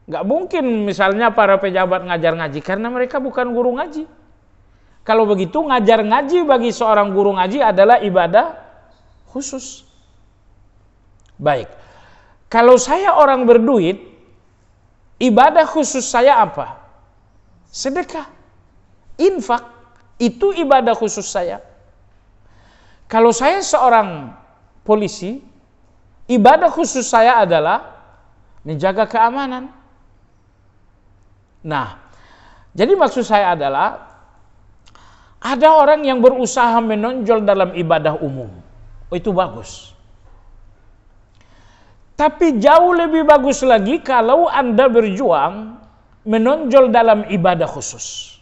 Gak mungkin misalnya para pejabat ngajar ngaji, karena mereka bukan guru ngaji. Kalau begitu, ngajar ngaji bagi seorang guru ngaji adalah ibadah khusus. Baik. Kalau saya orang berduit, ibadah khusus saya apa? Sedekah, infak, itu ibadah khusus saya. Kalau saya seorang polisi, ibadah khusus saya adalah menjaga keamanan. Nah, jadi maksud saya adalah ada orang yang berusaha menonjol dalam ibadah umum. Oh, itu bagus. Tapi jauh lebih bagus lagi kalau Anda berjuang menonjol dalam ibadah khusus.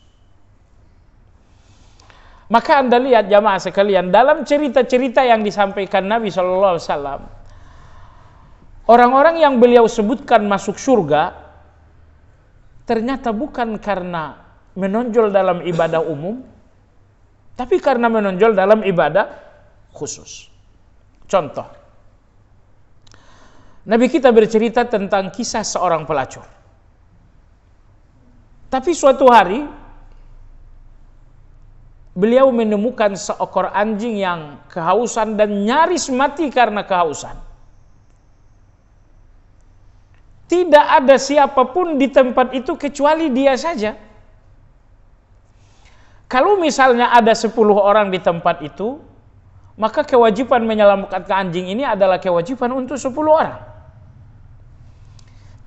Maka Anda lihat jamaah sekalian, dalam cerita-cerita yang disampaikan Nabi SAW, orang-orang yang beliau sebutkan masuk surga, ternyata bukan karena menonjol dalam ibadah umum, tapi karena menonjol dalam ibadah khusus. Contoh, Nabi kita bercerita tentang kisah seorang pelacur. Tapi suatu hari beliau menemukan seekor anjing yang kehausan dan nyaris mati karena kehausan. Tidak ada siapapun di tempat itu kecuali dia saja. Kalau misalnya ada 10 orang di tempat itu, maka kewajiban menyelamatkan anjing ini adalah kewajiban untuk 10 orang.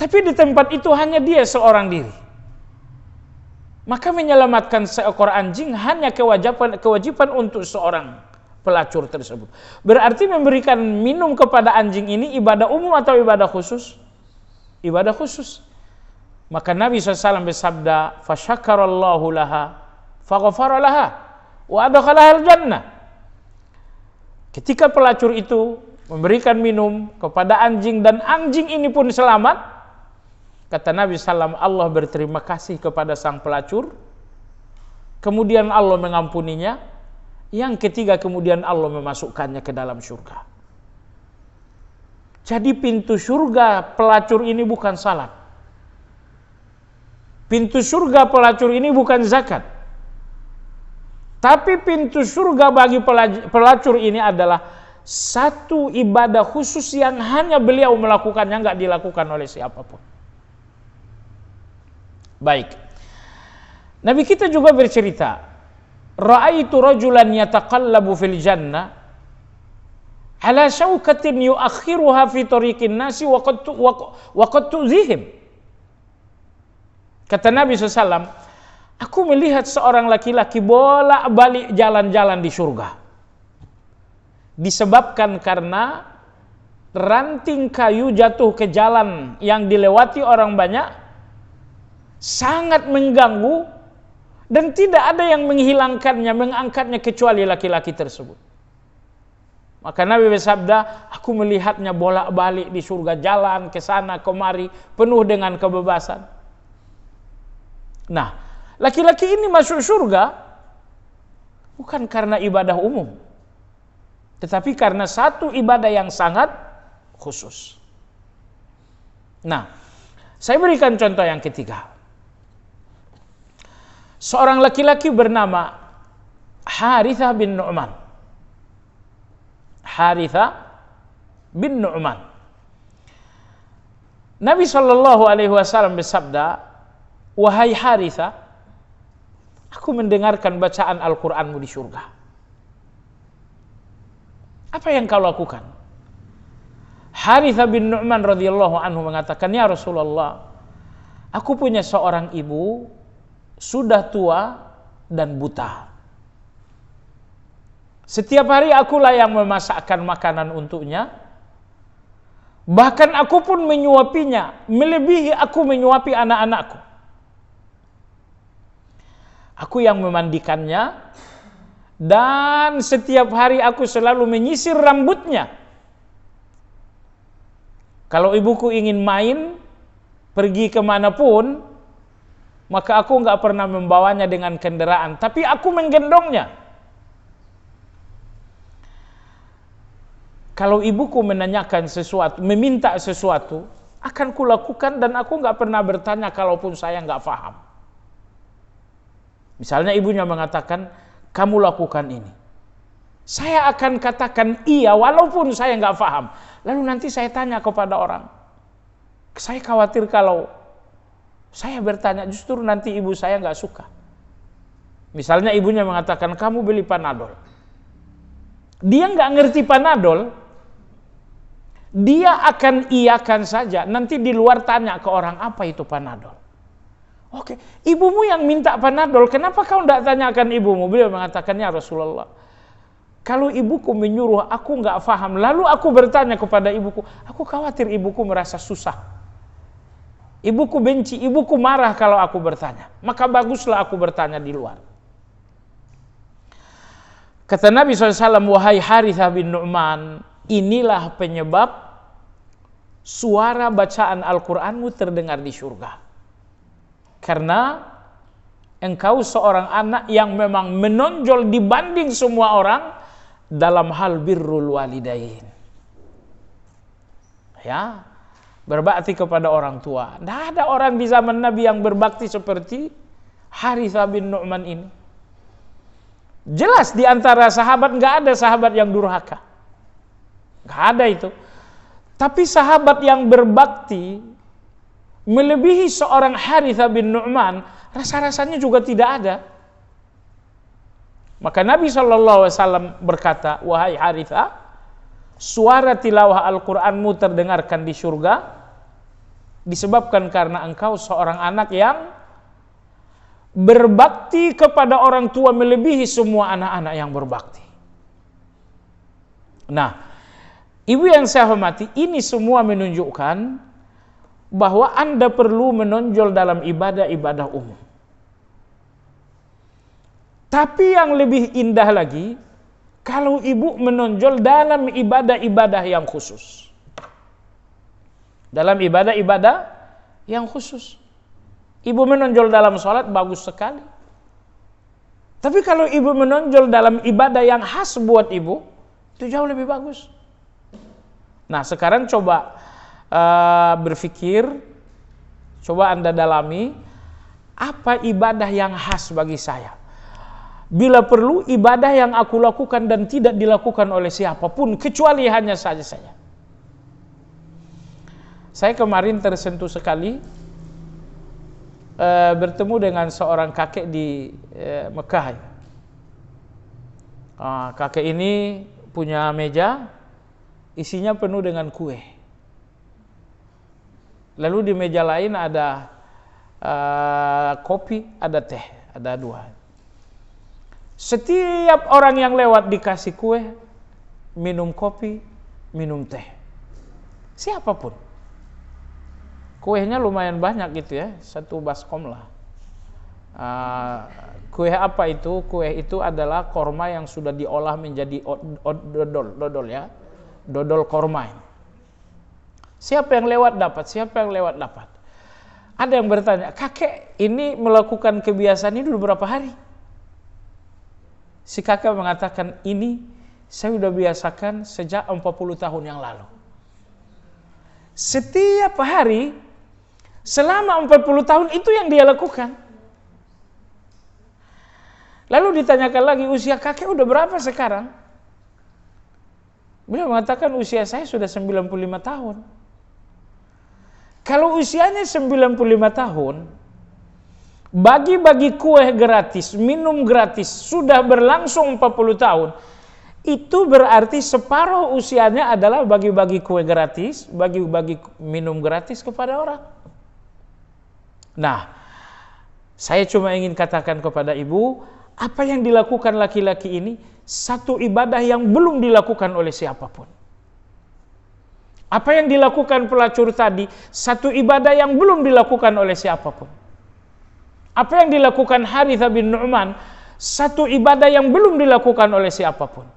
Tapi di tempat itu hanya dia seorang diri. Maka menyelamatkan seekor anjing hanya kewajiban untuk seorang pelacur tersebut. Berarti memberikan minum kepada anjing ini ibadah umum atau ibadah khusus? Ibadah khusus. Maka Nabi SAW bersabda, "Fasyakarallahu laha, faghfara laha, wa adkhalaha al-jannah." Ketika pelacur itu memberikan minum kepada anjing dan anjing ini pun selamat, kata Nabi SAW, Allah berterima kasih kepada sang pelacur. Kemudian Allah mengampuninya. Yang ketiga, kemudian Allah memasukkannya ke dalam surga. Jadi pintu surga pelacur ini bukan salat. Pintu surga pelacur ini bukan zakat. Tapi pintu surga bagi pelacur ini adalah satu ibadah khusus yang hanya beliau melakukannya, nggak dilakukan oleh siapapun. Baik. Nabi kita juga bercerita, ra'aitu rajulan yataqallabu fil jannah ala syaukatin yuakhiruha fi tariqin nasi wa qad tu'zihim. Kata Nabi SAW, aku melihat seorang laki-laki bolak-balik jalan-jalan di surga. Disebabkan karena ranting kayu jatuh ke jalan yang dilewati orang banyak, sangat mengganggu dan tidak ada yang menghilangkannya, mengangkatnya kecuali laki-laki tersebut. Maka Nabi bersabda, aku melihatnya bolak-balik di surga, jalan ke sana kemari penuh dengan kebebasan. Nah, laki-laki ini masuk surga bukan karena ibadah umum, tetapi karena satu ibadah yang sangat khusus. Nah, saya berikan contoh yang ketiga. Seorang laki-laki bernama Harithah bin Nu'man. Harithah bin Nu'man. Nabi SAW bersabda, wahai Harithah, aku mendengarkan bacaan Al-Quranmu di surga. Apa yang kau lakukan? Harithah bin Nu'man radhiyallahu anhu mengatakan, ya Rasulullah, aku punya seorang ibu sudah tua dan buta. Setiap hari akulah yang memasakkan makanan untuknya. Bahkan aku pun menyuapinya, melebihi aku menyuapi anak-anakku. Aku yang memandikannya, dan setiap hari aku selalu menyisir rambutnya. Kalau ibuku ingin main, pergi kemanapun, maka aku nggak pernah membawanya dengan kendaraan, tapi aku menggendongnya. Kalau ibuku menanyakan sesuatu, meminta sesuatu, akan kulakukan dan aku nggak pernah bertanya kalaupun saya nggak paham. Misalnya ibunya mengatakan, kamu lakukan ini. Saya akan katakan iya walaupun saya nggak paham. Lalu nanti saya tanya kepada orang. Saya khawatir kalau saya bertanya justru nanti ibu saya nggak suka. Misalnya ibunya mengatakan kamu beli Panadol. Dia nggak ngerti Panadol. Dia akan iyakan saja. Nanti di luar tanya ke orang apa itu Panadol. Oke, ibumu yang minta Panadol, kenapa kau tidak tanyakan ibumu? Beliau mengatakan, ya Rasulullah, kalau ibuku menyuruh aku nggak paham, lalu aku bertanya kepada ibuku, aku khawatir ibuku merasa susah. Ibuku benci, ibuku marah kalau aku bertanya. Maka baguslah aku bertanya di luar. Kata Nabi SAW, wahai Harithah bin Nu'man, inilah penyebab suara bacaan Al-Quranmu terdengar di surga. Karena engkau seorang anak yang memang menonjol dibanding semua orang dalam hal birrul walidain. Ya, berbakti kepada orang tua. Tidak ada orang di zaman Nabi yang berbakti seperti Harithah bin Nu'man ini. Jelas di antara sahabat nggak ada sahabat yang durhaka. Nggak ada itu. Tapi sahabat yang berbakti melebihi seorang Harithah bin Nu'man, rasa-rasanya juga tidak ada. Maka Nabi SAW berkata, wahai Harithah, suara tilawah Al-Quranmu terdengarkan di surga disebabkan karena engkau seorang anak yang berbakti kepada orang tua melebihi semua anak-anak yang berbakti. Nah, ibu yang saya hormati, ini semua menunjukkan bahwa Anda perlu menonjol dalam ibadah-ibadah umum. Tapi yang lebih indah lagi, kalau ibu menonjol dalam ibadah-ibadah yang khusus. Dalam ibadah-ibadah yang khusus. Ibu menonjol dalam sholat, bagus sekali. Tapi kalau ibu menonjol dalam ibadah yang khas buat ibu, itu jauh lebih bagus. Nah, sekarang coba berpikir, coba Anda dalami, apa ibadah yang khas bagi saya? Bila perlu, ibadah yang aku lakukan dan tidak dilakukan oleh siapapun, kecuali hanya saja saya. Saya kemarin tersentuh sekali, bertemu dengan seorang kakek di Mekah. Kakek ini punya meja, isinya penuh dengan kue. Lalu di meja lain ada kopi, ada teh, ada dua. Setiap orang yang lewat dikasih kue, minum kopi, minum teh. Siapapun. Kuenya lumayan banyak gitu ya, 1 baskom lah. Kue apa itu? Kue itu adalah korma yang sudah diolah menjadi dodol ya, dodol korma. Siapa yang lewat dapat, siapa yang lewat dapat. Ada yang bertanya, kakek ini melakukan kebiasaan ini dulu berapa hari? Si kakek mengatakan, ini saya sudah biasakan sejak 40 tahun yang lalu. Setiap hari, selama 40 tahun itu yang dia lakukan. Lalu ditanyakan lagi, usia kakek udah berapa sekarang? Beliau mengatakan usia saya sudah 95 tahun. Kalau usianya 95 tahun, bagi-bagi kue gratis, minum gratis, sudah berlangsung 40 tahun, itu berarti separuh usianya adalah bagi-bagi kue gratis, bagi-bagi minum gratis kepada orang. Nah, saya cuma ingin katakan kepada ibu, apa yang dilakukan laki-laki ini satu ibadah yang belum dilakukan oleh siapapun. Apa yang dilakukan pelacur tadi satu ibadah yang belum dilakukan oleh siapapun. Apa yang dilakukan Harithah bin Nu'man satu ibadah yang belum dilakukan oleh siapapun.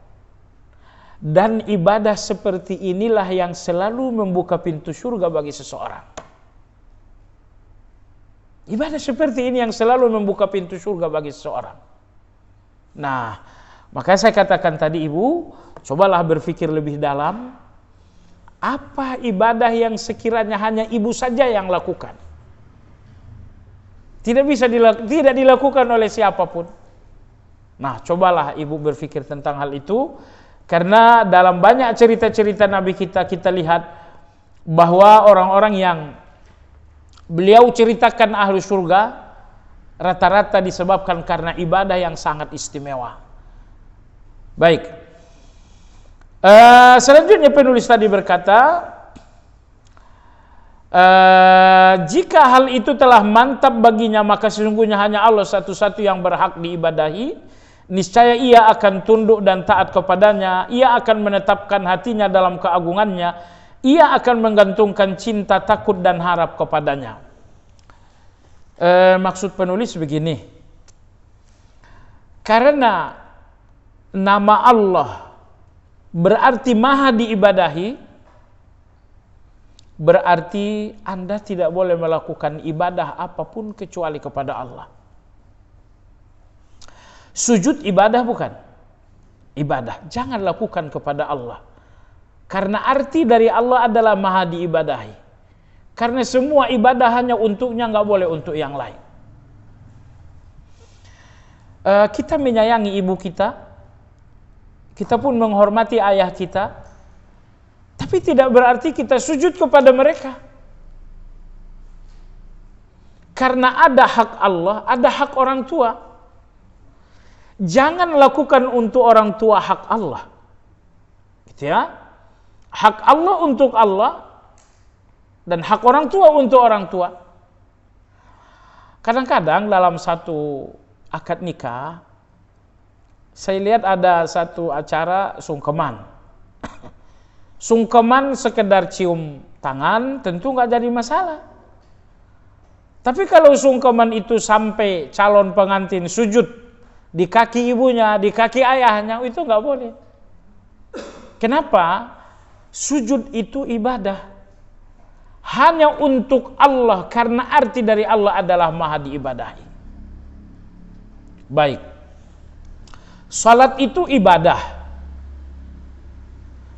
Dan ibadah seperti inilah yang selalu membuka pintu surga bagi seseorang. Ibadah seperti ini yang selalu membuka pintu surga bagi seseorang. Nah, maka saya katakan tadi ibu, cobalah berpikir lebih dalam. Apa ibadah yang sekiranya hanya ibu saja yang lakukan? Tidak bisa tidak dilakukan oleh siapapun. Nah, cobalah ibu berpikir tentang hal itu, karena dalam banyak cerita-cerita Nabi kita lihat bahwa orang-orang yang beliau ceritakan ahlu surga rata-rata disebabkan karena ibadah yang sangat istimewa. Baik. Selanjutnya penulis tadi berkata, jika hal itu telah mantap baginya, maka sesungguhnya hanya Allah satu-satu yang berhak diibadahi. Niscaya ia akan tunduk dan taat kepadanya. Ia akan menetapkan hatinya dalam keagungannya. Ia akan menggantungkan cinta, takut dan harap kepadanya. Maksud penulis begini, karena nama Allah berarti maha diibadahi, berarti Anda tidak boleh melakukan ibadah apapun kecuali kepada Allah. Sujud ibadah bukan? Ibadah. Jangan lakukan kepada Allah. Karena arti dari Allah adalah maha diibadahi. Karena semua ibadah hanya untuknya, nggak boleh untuk yang lain. Kita menyayangi ibu kita. Kita pun menghormati ayah kita. Tapi tidak berarti kita sujud kepada mereka. Karena ada hak Allah, ada hak orang tua. Jangan lakukan untuk orang tua hak Allah. Gitu ya. Hak Allah untuk Allah dan hak orang tua untuk orang tua. Kadang-kadang dalam satu akad nikah saya lihat ada satu acara sungkeman. Sungkeman sekedar cium tangan tentu nggak jadi masalah. Tapi kalau sungkeman itu sampai calon pengantin sujud di kaki ibunya, di kaki ayahnya, itu nggak boleh. Kenapa? Sujud itu ibadah. Hanya untuk Allah, karena arti dari Allah adalah maha diibadahi. Baik. Salat itu ibadah.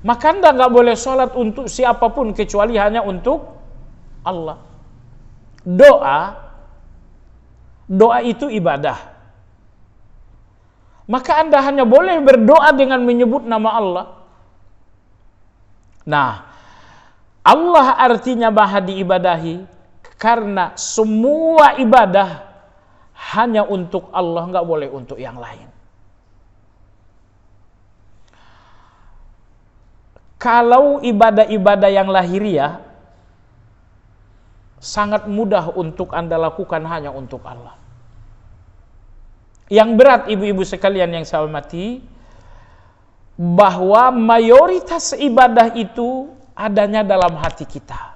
Maka Anda nggak boleh salat untuk siapapun kecuali hanya untuk Allah. Doa itu ibadah. Maka Anda hanya boleh berdoa dengan menyebut nama Allah. Nah, Allah artinya maha diibadahi karena semua ibadah hanya untuk Allah, nggak boleh untuk yang lain. Kalau ibadah-ibadah yang lahiriah sangat mudah untuk Anda lakukan hanya untuk Allah. Yang berat ibu-ibu sekalian yang saya hormati, bahwa mayoritas ibadah itu adanya dalam hati kita.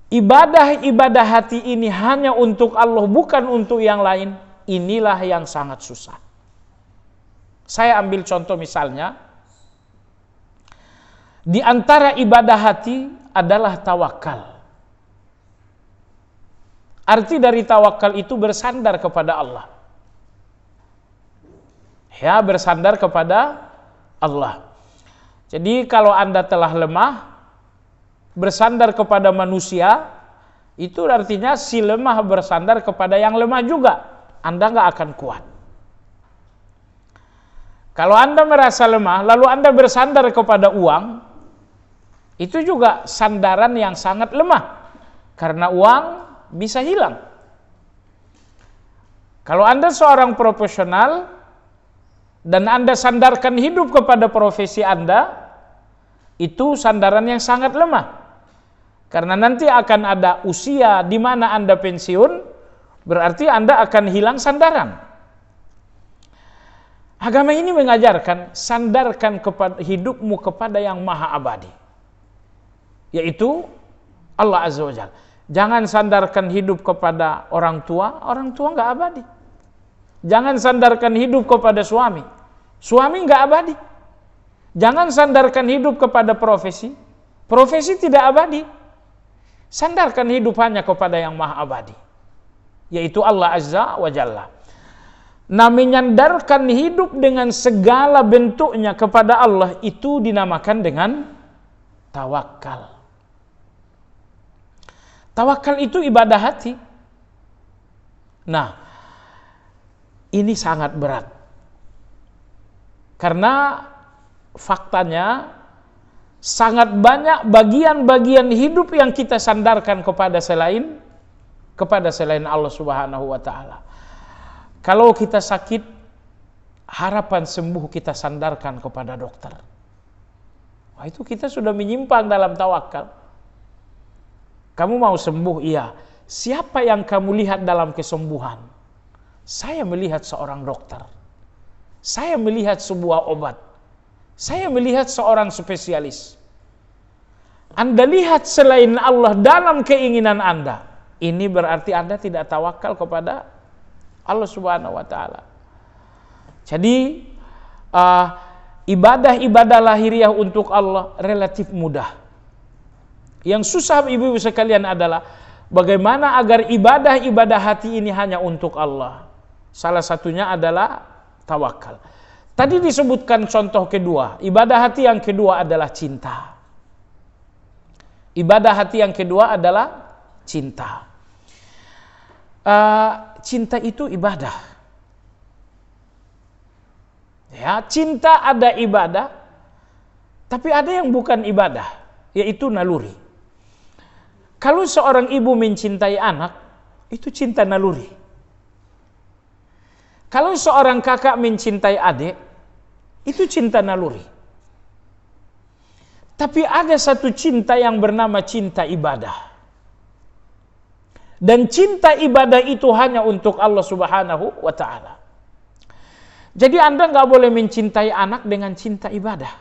Ibadah-ibadah hati ini hanya untuk Allah, bukan untuk yang lain. Inilah yang sangat susah. Saya ambil contoh misalnya, di antara ibadah hati adalah tawakal. Arti dari tawakal itu bersandar kepada Allah. Ya, bersandar kepada Allah. Jadi kalau Anda telah lemah, bersandar kepada manusia, itu artinya si lemah bersandar kepada yang lemah juga. Anda nggak akan kuat. Kalau Anda merasa lemah, lalu Anda bersandar kepada uang, itu juga sandaran yang sangat lemah. Karena uang bisa hilang. Kalau Anda seorang profesional dan Anda sandarkan hidup kepada profesi Anda, itu sandaran yang sangat lemah. Karena nanti akan ada usia di mana Anda pensiun, berarti Anda akan hilang sandaran. Agama ini mengajarkan sandarkan hidupmu kepada yang maha abadi, yaitu Allah Azza wa Jalla. Jangan sandarkan hidup kepada orang tua nggak abadi. Jangan sandarkan hidup kepada suami nggak abadi. Jangan sandarkan hidup kepada profesi tidak abadi. Sandarkan hidup hanya kepada yang maha abadi, yaitu Allah Azza wa Jalla. Nah, menyandarkan hidup dengan segala bentuknya kepada Allah itu dinamakan dengan tawakal. Tawakal itu ibadah hati. Nah, Ini sangat berat. Karena faktanya sangat banyak bagian-bagian hidup yang kita sandarkan kepada selain Allah Subhanahu wa taala. Kalau kita sakit, harapan sembuh kita sandarkan kepada dokter. Wah, itu kita sudah menyimpang dalam tawakal. Kamu mau sembuh? Iya. Siapa yang kamu lihat dalam kesembuhan? Saya melihat seorang dokter. Saya melihat sebuah obat. Saya melihat seorang spesialis. Anda lihat selain Allah dalam keinginan Anda. Ini berarti Anda tidak tawakal kepada Allah Subhanahu wa taala. Jadi ibadah-ibadah lahiriah untuk Allah relatif mudah. Yang susah ibu-ibu sekalian adalah bagaimana agar ibadah-ibadah hati ini hanya untuk Allah. Salah satunya adalah tawakal. Tadi disebutkan contoh kedua, ibadah hati yang kedua adalah cinta. Ibadah hati yang kedua adalah cinta. Cinta itu ibadah. Ya, cinta ada ibadah, tapi ada yang bukan ibadah, yaitu naluri. Kalau seorang ibu mencintai anak, itu cinta naluri. Kalau seorang kakak mencintai adik, itu cinta naluri. Tapi ada satu cinta yang bernama cinta ibadah. Dan cinta ibadah itu hanya untuk Allah Subhanahu wa ta'ala. Jadi Anda nggak boleh mencintai anak dengan cinta ibadah.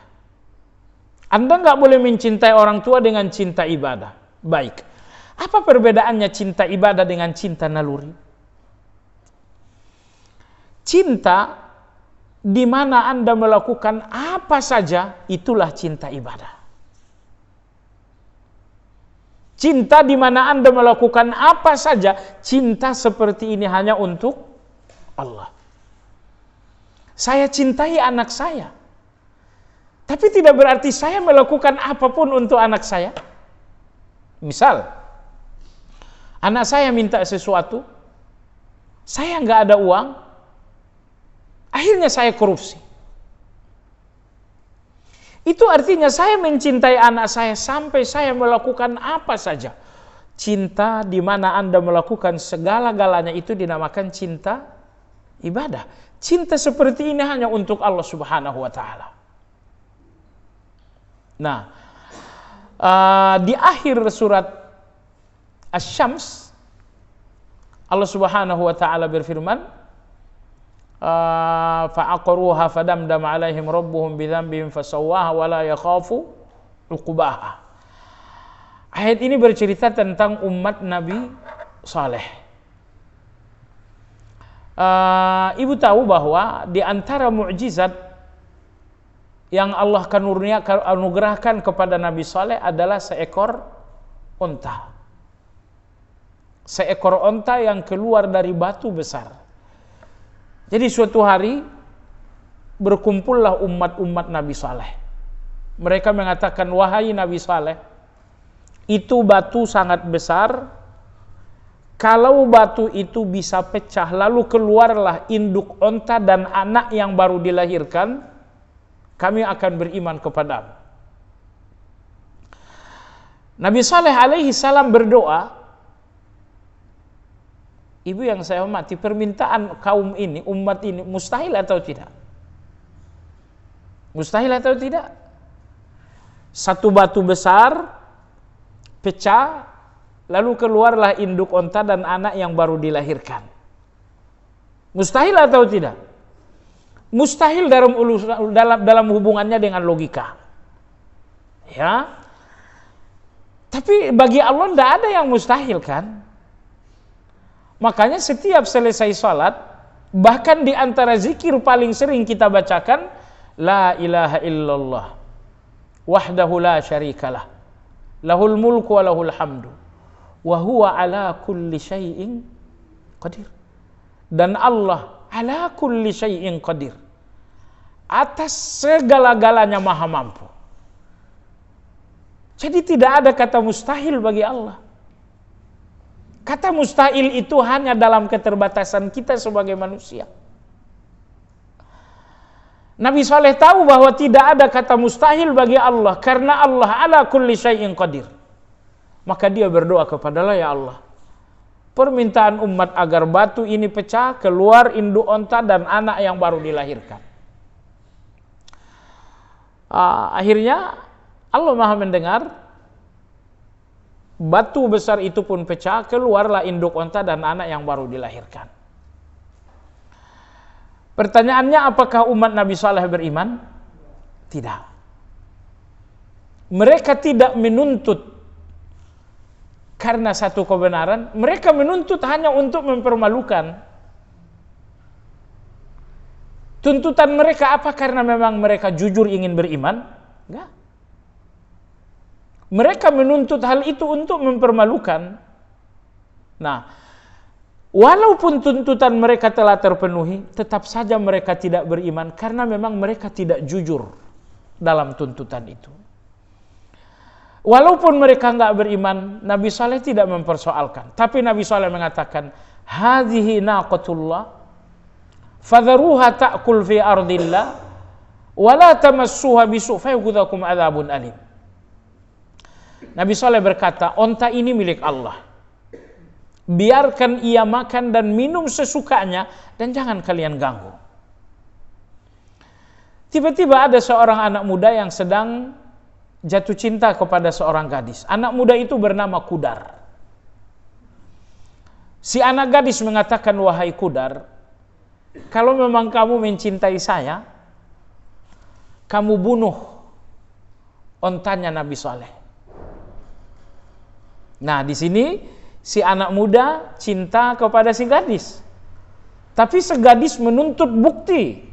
Anda nggak boleh mencintai orang tua dengan cinta ibadah. Baik. Apa perbedaannya cinta ibadah dengan cinta naluri? Cinta di mana Anda melakukan apa saja, itulah cinta ibadah. Cinta di mana Anda melakukan apa saja, cinta seperti ini hanya untuk Allah. Saya cintai anak saya, tapi tidak berarti saya melakukan apapun untuk anak saya. Misal, anak saya minta sesuatu, saya nggak ada uang, akhirnya saya korupsi. Itu artinya saya mencintai anak saya sampai saya melakukan apa saja. Cinta di mana Anda melakukan segala-galanya itu dinamakan cinta ibadah. Cinta seperti ini hanya untuk Allah Subhanahu wa ta'ala. Nah, di akhir surat Asy-Syams, Allah Subhanahu wa ta'ala berfirman, fa'aqaruha fadamdam alaihim rabbuhum bidzambihim fasawwaha wa la yakhafu uqbaha. Ayat ini bercerita tentang umat Nabi Saleh. Ibu tahu bahwa di antara mukjizat yang Allah anugerahkan kepada Nabi Saleh adalah seekor onta. Seekor onta yang keluar dari batu besar. Jadi suatu hari berkumpullah umat-umat Nabi Saleh. Mereka mengatakan, wahai Nabi Saleh, itu batu sangat besar. Kalau batu itu bisa pecah, lalu keluarlah induk onta dan anak yang baru dilahirkan, kami akan beriman kepadamu. Nabi Saleh alaihi salam berdoa. Ibu yang saya hormati, permintaan kaum ini, umat ini, mustahil atau tidak? Mustahil atau tidak? Satu batu besar pecah, lalu keluarlah induk onta dan anak yang baru dilahirkan. Mustahil atau tidak? Mustahil dalam hubungannya dengan logika. Ya. Tapi bagi Allah tidak ada yang mustahil kan? Makanya setiap selesai salat, bahkan di antara zikir paling sering kita bacakan, la ilaha illallah wahdahu la syarikalah lahul mulku wa lahul hamdu wa huwa ala kulli syai'in qadir. Dan Allah ala kulli syai'in qadir, atas segala-galanya maha mampu. Jadi tidak ada kata mustahil bagi Allah. Kata mustahil itu hanya dalam keterbatasan kita sebagai manusia. Nabi Saleh tahu bahwa tidak ada kata mustahil bagi Allah karena Allah ala kulli syai'in qadir. Maka dia berdoa kepada Allah, ya Allah, permintaan umat agar batu ini pecah, keluar induk onta dan anak yang baru dilahirkan. Akhirnya Allah Maha mendengar, batu besar itu pun pecah, keluarlah induk onta dan anak yang baru dilahirkan. Pertanyaannya, apakah umat Nabi Saleh beriman? Tidak. Mereka tidak menuntut karena satu kebenaran, mereka menuntut hanya untuk mempermalukan. Tuntutan mereka apa? Karena memang mereka jujur ingin beriman? Enggak. Mereka menuntut hal itu untuk mempermalukan. Nah, walaupun tuntutan mereka telah terpenuhi, tetap saja mereka tidak beriman karena memang mereka tidak jujur dalam tuntutan itu. Walaupun mereka enggak beriman, Nabi Saleh tidak mempersoalkan. Tapi Nabi Saleh mengatakan, hadhihi naqatullah fadharuha ta'kul fi ardillah wa la tamassuha bisu' fayughidhakum adzabun alim. Nabi Saleh berkata, onta ini milik Allah. Biarkan ia makan dan minum sesukanya dan jangan kalian ganggu. Tiba-tiba ada seorang anak muda yang sedang jatuh cinta kepada seorang gadis. Anak muda itu bernama Kudar. Si anak gadis mengatakan, wahai Kudar, kalau memang kamu mencintai saya, kamu bunuh ontanya Nabi Saleh. Nah, di sini si anak muda cinta kepada si gadis. Tapi si gadis menuntut bukti.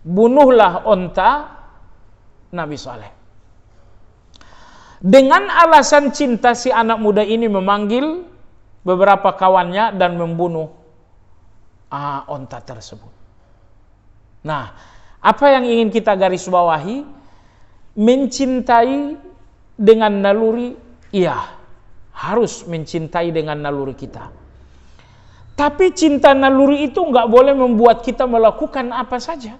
Bunuhlah onta Nabi Saleh. Dengan alasan cinta, si anak muda ini memanggil beberapa kawannya dan membunuh onta tersebut. Nah, apa yang ingin kita garis bawahi? Mencintai dengan naluri, iya, harus mencintai dengan naluri kita. Tapi cinta naluri itu enggak boleh membuat kita melakukan apa saja.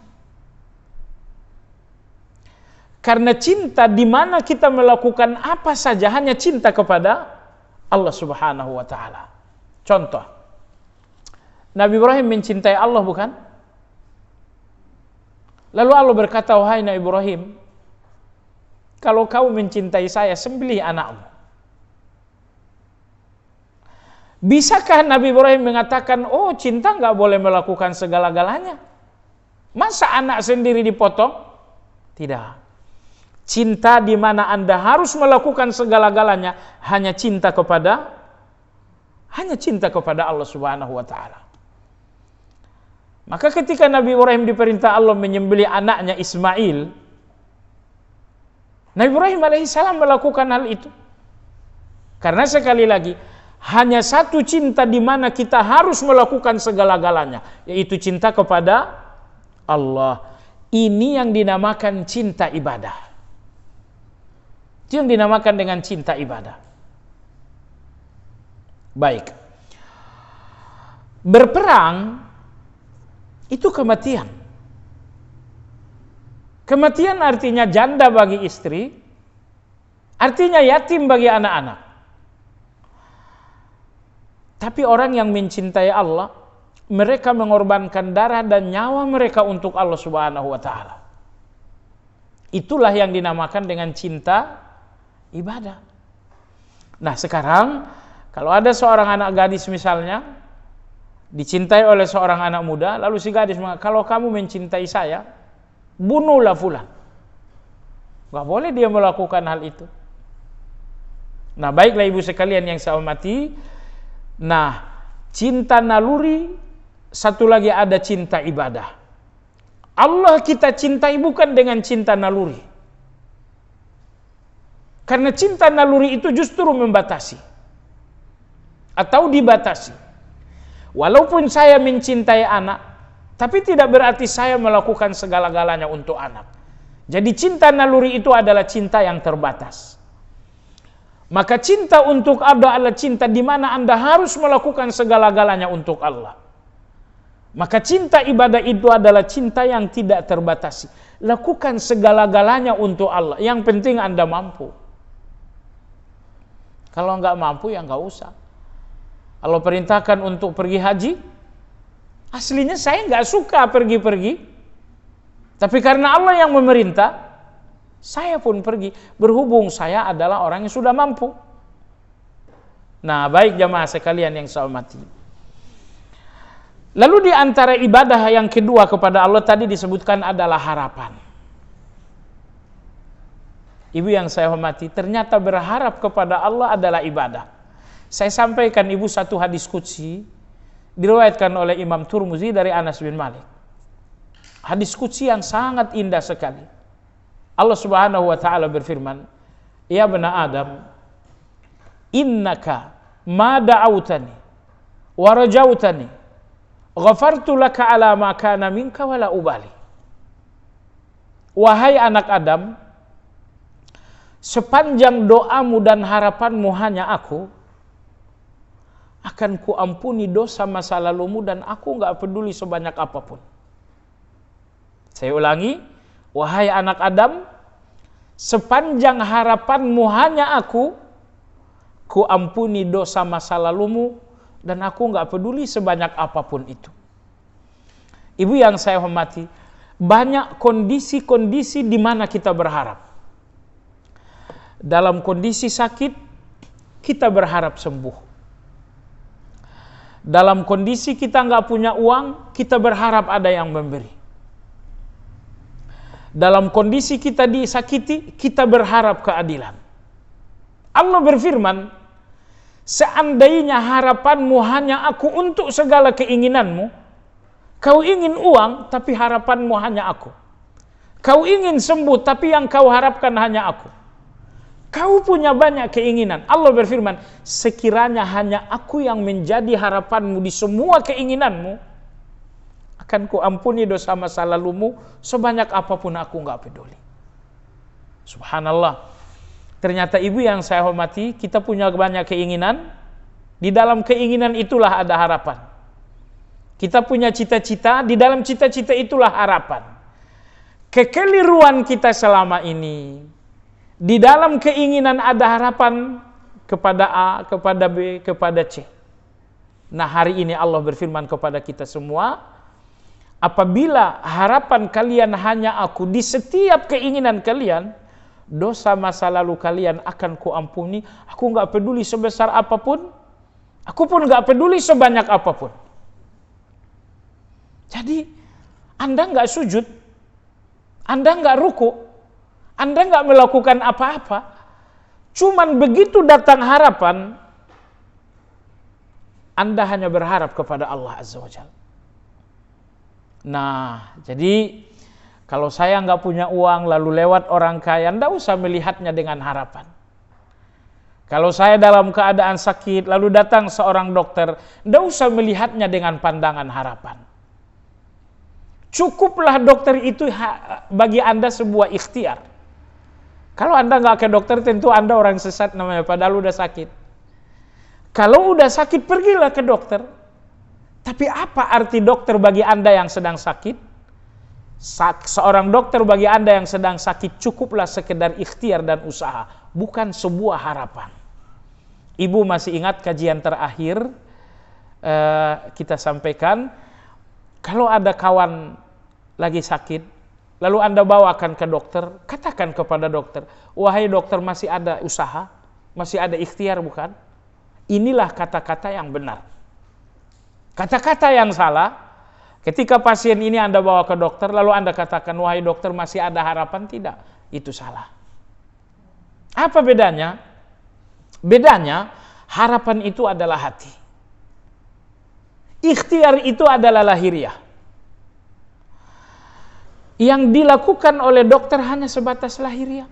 Karena cinta di mana kita melakukan apa saja hanya cinta kepada Allah Subhanahu wa taala. Contoh, Nabi Ibrahim mencintai Allah, bukan? Lalu Allah berkata, wahai Nabi Ibrahim, kalau kau mencintai saya, sembelih anakmu. Bisakah Nabi Ibrahim mengatakan, oh cinta enggak boleh melakukan segala-galanya? Masa anak sendiri dipotong? Tidak. Cinta di mana Anda harus melakukan segala-galanya hanya cinta kepada Allah Subhanahu wa taala. Maka ketika Nabi Ibrahim diperintah Allah menyembelih anaknya Ismail, Nabi Ibrahim alaihissalam melakukan hal itu. Karena sekali lagi, hanya satu cinta di mana kita harus melakukan segala-galanya, yaitu cinta kepada Allah. Ini yang dinamakan cinta ibadah. Itu yang dinamakan dengan cinta ibadah. Baik. Berperang itu kematian. Kematian artinya janda bagi istri, artinya yatim bagi anak-anak. Tapi orang yang mencintai Allah, mereka mengorbankan darah dan nyawa mereka untuk Allah Subhanahu wa taala. Itulah yang dinamakan dengan cinta ibadah. Nah, sekarang kalau ada seorang anak gadis misalnya dicintai oleh seorang anak muda, lalu si gadis mengatakan, kalau kamu mencintai saya, bunuhlah fulan. Gak boleh dia melakukan hal itu. Nah, baiklah ibu sekalian yang saya hormati. Nah, cinta naluri, satu lagi ada cinta ibadah. Allah kita cintai bukan dengan cinta naluri. Karena cinta naluri itu justru membatasi atau dibatasi. Walaupun saya mencintai anak, tapi tidak berarti saya melakukan segala-galanya untuk anak. Jadi cinta naluri itu adalah cinta yang terbatas. Maka cinta untuk Allah adalah cinta di mana Anda harus melakukan segala-galanya untuk Allah. Maka cinta ibadah itu adalah cinta yang tidak terbatasi. Lakukan segala-galanya untuk Allah. Yang penting Anda mampu. Kalau nggak mampu ya nggak usah. Allah perintahkan untuk pergi haji, aslinya saya nggak suka pergi-pergi, tapi karena Allah yang memerintah, saya pun pergi. Berhubung saya adalah orang yang sudah mampu. Nah, baik jamaah sekalian yang saya hormati. Lalu di antara ibadah yang kedua kepada Allah tadi disebutkan adalah harapan. Ibu yang saya hormati, ternyata berharap kepada Allah adalah ibadah. Saya sampaikan ibu satu hadis qudsi diriwayatkan oleh Imam Tirmidzi dari Anas bin Malik. Hadis qudsi yang sangat indah sekali. Allah Subhanahu wa taala berfirman, "Ya bani Adam, innaka ma da'autani wa rajautani ghafartu laka ala ma kana minka wala ubali." Wahai anak Adam, sepanjang doamu dan harapanmu hanya aku, akan kuampuni dosa masa lalumu dan aku nggak peduli sebanyak apapun. Saya ulangi, wahai anak Adam, sepanjang harapanmu hanya aku, kuampuni dosa masa lalumu dan aku nggak peduli sebanyak apapun itu. Ibu yang saya hormati, banyak kondisi-kondisi di mana kita berharap. Dalam kondisi sakit, kita berharap sembuh. Dalam kondisi kita nggak punya uang, kita berharap ada yang memberi. Dalam kondisi kita disakiti, kita berharap keadilan. Allah berfirman, seandainya harapanmu hanya aku untuk segala keinginanmu, kau ingin uang tapi harapanmu hanya aku. Kau ingin sembuh tapi yang kau harapkan hanya aku. Kau punya banyak keinginan. Allah berfirman, sekiranya hanya aku yang menjadi harapanmu di semua keinginanmu, akan kuampuni dosa masa lalumu sebanyak apapun aku nggak peduli. Subhanallah. Ternyata ibu yang saya hormati, kita punya banyak keinginan. Di dalam keinginan itulah ada harapan. Kita punya cita-cita, di dalam cita-cita itulah harapan. Kekeliruan kita selama ini, di dalam keinginan ada harapan kepada A, kepada B, kepada C. Nah, hari ini Allah berfirman kepada kita semua, apabila harapan kalian hanya aku di setiap keinginan kalian, dosa masa lalu kalian akan kuampuni. Aku nggak peduli sebesar apapun, aku pun nggak peduli sebanyak apapun. Jadi, Anda nggak sujud, Anda nggak ruku, Anda nggak melakukan apa-apa, cuman begitu datang harapan, Anda hanya berharap kepada Allah Azza wa Jalla. Nah, jadi kalau saya nggak punya uang lalu lewat orang kaya, Anda usah melihatnya dengan harapan. Kalau saya dalam keadaan sakit lalu datang seorang dokter, Anda usah melihatnya dengan pandangan harapan. Cukuplah dokter itu bagi Anda sebuah ikhtiar. Kalau Anda nggak ke dokter, tentu Anda orang sesat namanya, padahal udah sakit. Kalau udah sakit, pergilah ke dokter. Tapi apa arti dokter bagi Anda yang sedang sakit? Seorang dokter bagi Anda yang sedang sakit cukuplah sekedar ikhtiar dan usaha, bukan sebuah harapan. Ibu masih ingat kajian terakhir kita sampaikan, kalau ada kawan lagi sakit, lalu Anda bawakan ke dokter, katakan kepada dokter, wahai dokter, masih ada usaha, masih ada ikhtiar bukan? Inilah kata-kata yang benar. Kata-kata yang salah, ketika pasien ini Anda bawa ke dokter, lalu Anda katakan, wahai dokter, masih ada harapan, tidak. Itu salah. Apa bedanya? Bedanya, harapan itu adalah hati. Ikhtiar itu adalah lahiriah. Yang dilakukan oleh dokter hanya sebatas lahiriah.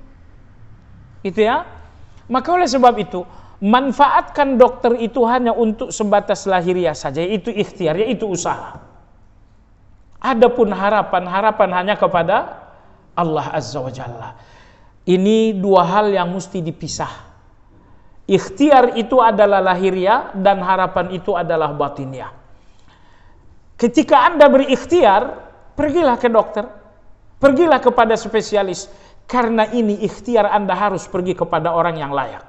Gitu ya. Maka oleh sebab itu, manfaatkan dokter itu hanya untuk sebatas lahiriah saja, yaitu ikhtiar, yaitu usaha. Adapun harapan hanya kepada Allah Azza wa Jalla. Ini dua hal yang mesti dipisah. Ikhtiar itu adalah lahiriah dan harapan itu adalah batiniah. Ketika Anda berikhtiar, pergilah ke dokter, pergilah kepada spesialis, karena ini ikhtiar Anda harus pergi kepada orang yang layak.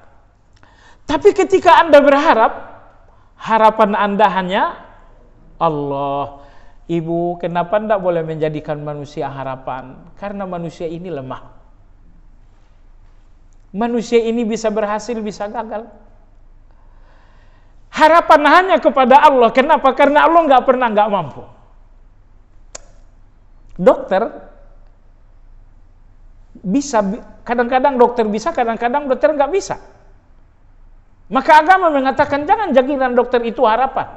Tapi ketika Anda berharap, harapan Anda hanya Allah. Ibu, kenapa tidak boleh menjadikan manusia harapan? Karena manusia ini lemah. Manusia ini bisa berhasil, bisa gagal. Harapan hanya kepada Allah. Kenapa? Karena Allah nggak pernah nggak mampu. Dokter bisa, kadang-kadang dokter bisa, kadang-kadang dokter nggak bisa. Maka agama mengatakan jangan jadikan dokter itu harapan.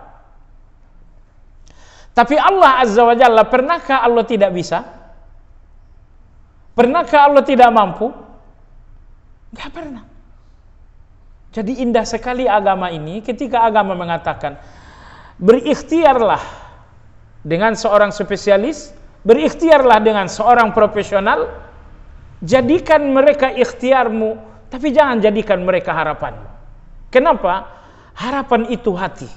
Tapi Allah Azza wa Jalla, pernahkah Allah tidak bisa? Pernahkah Allah tidak mampu? Nggak pernah. Jadi indah sekali agama ini ketika agama mengatakan berikhtiarlah dengan seorang spesialis, berikhtiarlah dengan seorang profesional, jadikan mereka ikhtiarmu, tapi jangan jadikan mereka harapanmu. Kenapa? Harapan itu hati.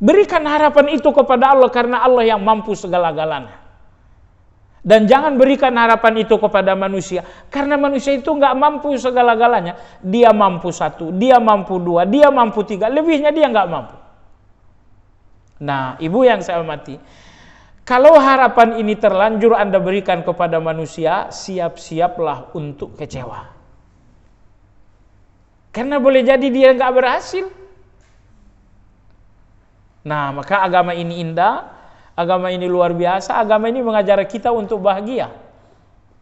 Berikan harapan itu kepada Allah karena Allah yang mampu segala-galanya. Dan jangan berikan harapan itu kepada manusia karena manusia itu nggak mampu segala-galanya. Dia mampu 1, dia mampu 2, dia mampu 3, lebihnya dia nggak mampu. Nah, ibu yang saya hormati, kalau harapan ini terlanjur Anda berikan kepada manusia, siap-siaplah untuk kecewa. Karena boleh jadi dia nggak berhasil. Nah, maka agama ini indah, agama ini luar biasa, agama ini mengajar kita untuk bahagia.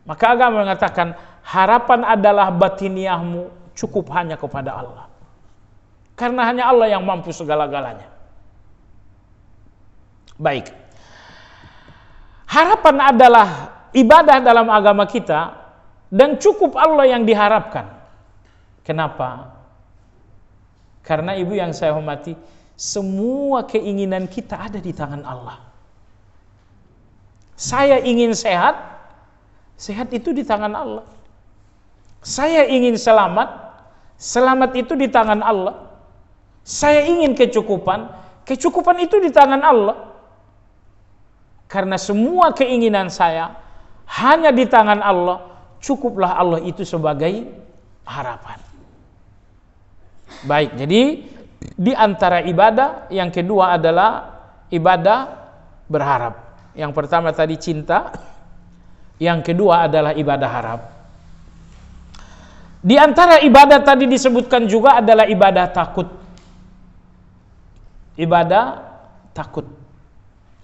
Maka agama mengatakan harapan adalah batiniahmu cukup hanya kepada Allah. Karena hanya Allah yang mampu segala-galanya. Baik. Harapan adalah ibadah dalam agama kita dan cukup Allah yang diharapkan. Kenapa? Karena ibu yang saya hormati, semua keinginan kita ada di tangan Allah. Saya ingin sehat, sehat itu di tangan Allah. Saya ingin selamat, selamat itu di tangan Allah. Saya ingin kecukupan, kecukupan itu di tangan Allah. Karena semua keinginan saya hanya di tangan Allah, cukuplah Allah itu sebagai harapan. Baik, jadi di antara ibadah yang kedua adalah ibadah berharap. Yang pertama tadi cinta, yang kedua adalah ibadah harap. Di antara ibadah tadi disebutkan juga adalah ibadah takut. Ibadah takut.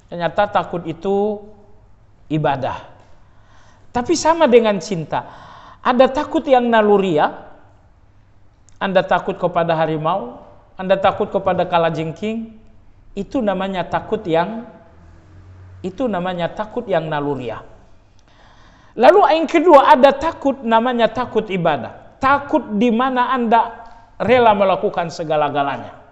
Ternyata takut itu ibadah. Tapi sama dengan cinta. Ada takut yang naluriah. Anda takut kepada harimau, Anda takut kepada kalajengking, itu namanya takut yang naluriah. Lalu yang kedua ada takut namanya takut ibadah. Takut di mana Anda rela melakukan segala-galanya.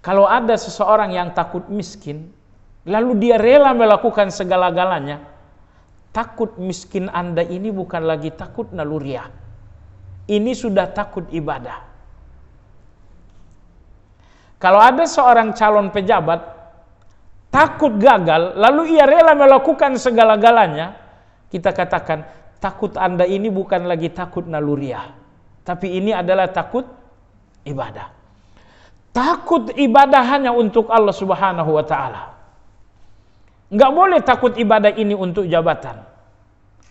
Kalau ada seseorang yang takut miskin, lalu dia rela melakukan segala-galanya, takut miskin Anda ini bukan lagi takut naluriah. Ini sudah takut ibadah. Kalau ada seorang calon pejabat takut gagal, lalu ia rela melakukan segala-galanya, kita katakan takut Anda ini bukan lagi takut naluriah, tapi ini adalah takut ibadah. Takut ibadah hanya untuk Allah Subhanahu wa ta'ala. Enggak boleh takut ibadah ini untuk jabatan.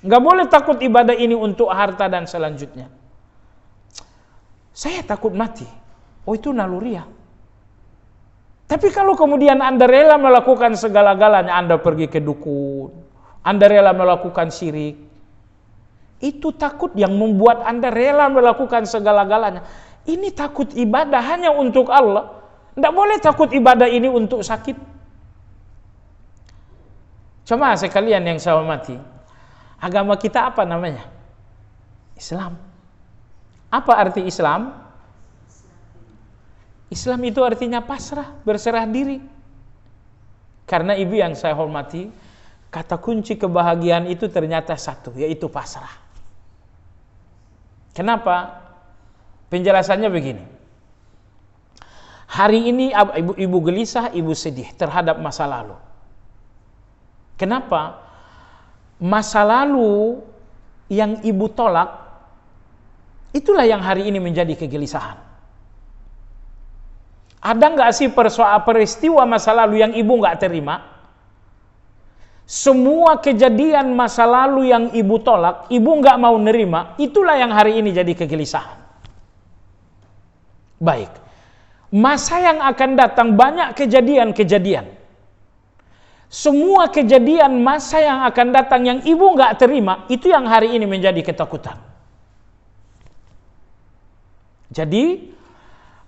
Enggak boleh takut ibadah ini untuk harta dan selanjutnya. Saya takut mati. Oh, itu naluriah. Tapi kalau kemudian Anda rela melakukan segala-galanya, Anda pergi ke dukun, Anda rela melakukan syirik, itu takut yang membuat Anda rela melakukan segala-galanya. Ini takut ibadah hanya untuk Allah. Tidak boleh takut ibadah ini untuk sakit. Cuma sekalian yang saya hormati, agama kita apa namanya? Islam. Apa arti Islam? Islam itu artinya pasrah, berserah diri. Karena ibu yang saya hormati, kata kunci kebahagiaan itu ternyata satu, yaitu pasrah. Kenapa? Penjelasannya begini. Hari ini ibu gelisah, ibu sedih terhadap masa lalu. Kenapa? Masa lalu yang ibu tolak, itulah yang hari ini menjadi kegelisahan. Ada nggak sih peristiwa masa lalu yang ibu nggak terima? Semua kejadian masa lalu yang ibu tolak, ibu nggak mau nerima, itulah yang hari ini jadi kegelisahan. Baik, masa yang akan datang banyak kejadian-kejadian. Semua kejadian masa yang akan datang yang ibu nggak terima, itu yang hari ini menjadi ketakutan. Jadi,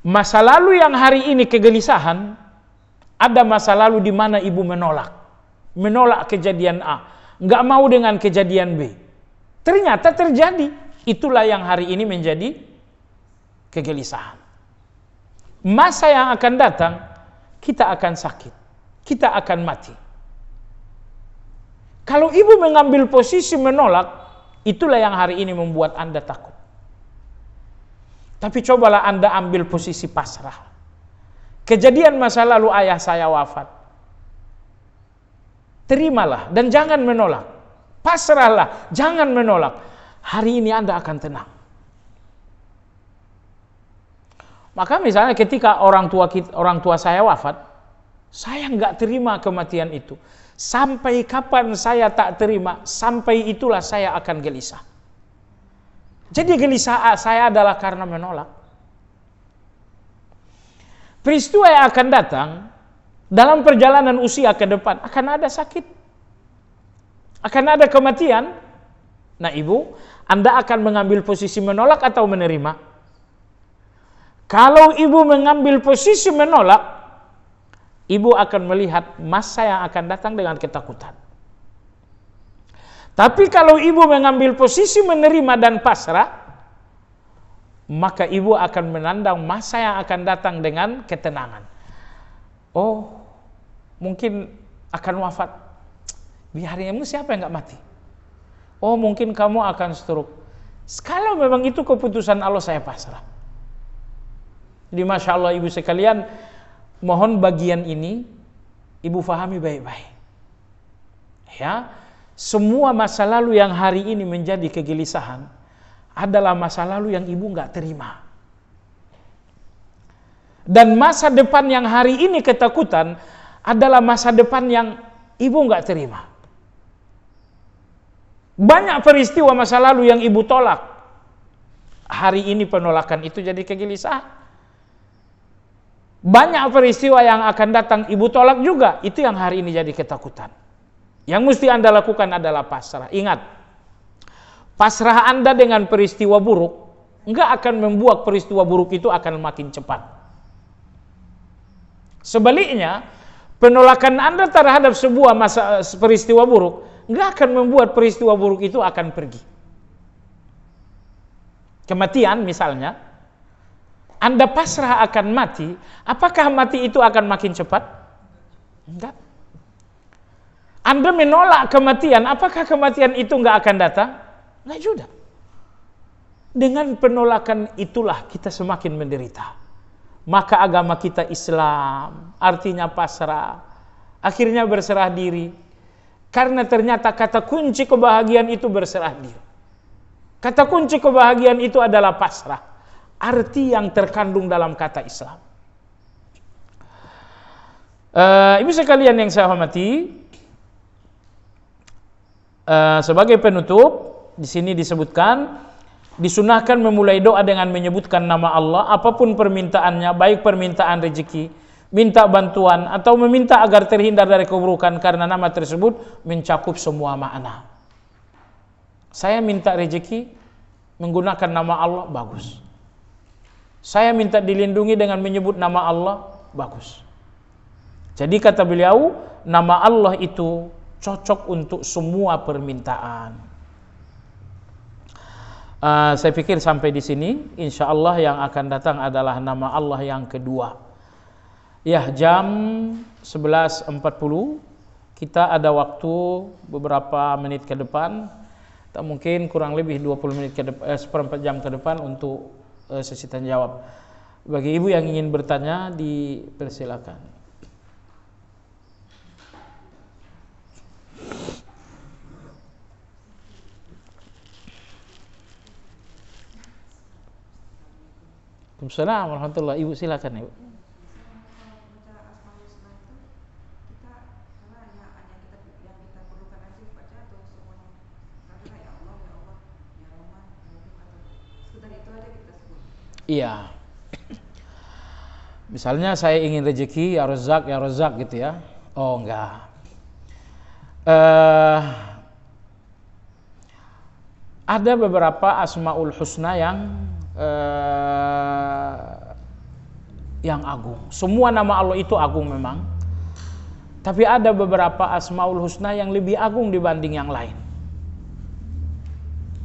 masa lalu yang hari ini kegelisahan, ada masa lalu di mana ibu menolak kejadian A, nggak mau dengan kejadian B. Ternyata terjadi, itulah yang hari ini menjadi kegelisahan. Masa yang akan datang, kita akan sakit, kita akan mati. Kalau ibu mengambil posisi menolak, itulah yang hari ini membuat Anda takut. Tapi cobalah Anda ambil posisi pasrah. Kejadian masa lalu ayah saya wafat. Terimalah dan jangan menolak. Pasrahlah, jangan menolak. Hari ini Anda akan tenang. Maka misalnya ketika orang tua saya wafat, saya nggak terima kematian itu. Sampai kapan saya tak terima, sampai itulah saya akan gelisah. Jadi gelisah saya adalah karena menolak. Peristiwa yang akan datang dalam perjalanan usia ke depan akan ada sakit, akan ada kematian. Nah ibu, Anda akan mengambil posisi menolak atau menerima? Kalau ibu mengambil posisi menolak, ibu akan melihat masa yang akan datang dengan ketakutan. Tapi kalau ibu mengambil posisi menerima dan pasrah, maka ibu akan menandang masa yang akan datang dengan ketenangan. Oh, mungkin akan wafat. Biarin, siapa yang gak mati? Oh, mungkin kamu akan stroke. Kalau memang itu keputusan Allah, saya pasrah. Jadi Masya Allah ibu sekalian, mohon bagian ini ibu fahami baik-baik. Ya, semua masa lalu yang hari ini menjadi kegelisahan adalah masa lalu yang ibu nggak terima. Dan masa depan yang hari ini ketakutan adalah masa depan yang ibu nggak terima. Banyak peristiwa masa lalu yang ibu tolak. Hari ini penolakan itu jadi kegelisahan. Banyak peristiwa yang akan datang ibu tolak juga, itu yang hari ini jadi ketakutan. Yang mesti Anda lakukan adalah pasrah. Ingat, pasrah Anda dengan peristiwa buruk enggak akan membuat peristiwa buruk itu akan makin cepat. Sebaliknya, penolakan Anda terhadap sebuah peristiwa buruk enggak akan membuat peristiwa buruk itu akan pergi. Kematian misalnya, Anda pasrah akan mati, apakah mati itu akan makin cepat? Enggak. Anda menolak kematian, apakah kematian itu enggak akan datang? Enggak juga. Dengan penolakan itulah kita semakin menderita. Maka agama kita Islam, artinya pasrah, akhirnya berserah diri. Karena ternyata kata kunci kebahagiaan itu berserah diri. Kata kunci kebahagiaan itu adalah pasrah. Arti yang terkandung dalam kata Islam. Ibu sekalian yang saya hormati, sebagai penutup di sini disebutkan disunahkan memulai doa dengan menyebutkan nama Allah, apapun permintaannya, baik permintaan rezeki, minta bantuan atau meminta agar terhindar dari keburukan, karena nama tersebut mencakup semua makna. Saya minta rezeki menggunakan nama Allah, bagus. Saya minta dilindungi dengan menyebut nama Allah, bagus. Jadi kata beliau, nama Allah itu cocok untuk semua permintaan. Saya pikir sampai di sini. Insya Allah yang akan datang adalah nama Allah yang kedua. Ya, jam 11.40. Kita ada waktu beberapa menit ke depan. Tak mungkin kurang lebih 20 menit ke depan, seperempat jam ke depan untuk sesi tanya jawab. Bagi ibu yang ingin bertanya, dipersilakan. Waalaikumsalam warahmatullahi. Ibu silakan, Ibu. Iya. Misalnya saya ingin rezeki, ya Razak gitu ya. Oh enggak. Ada beberapa asmaul husna yang agung. Semua nama Allah itu agung memang. Tapi ada beberapa asmaul husna yang lebih agung dibanding yang lain.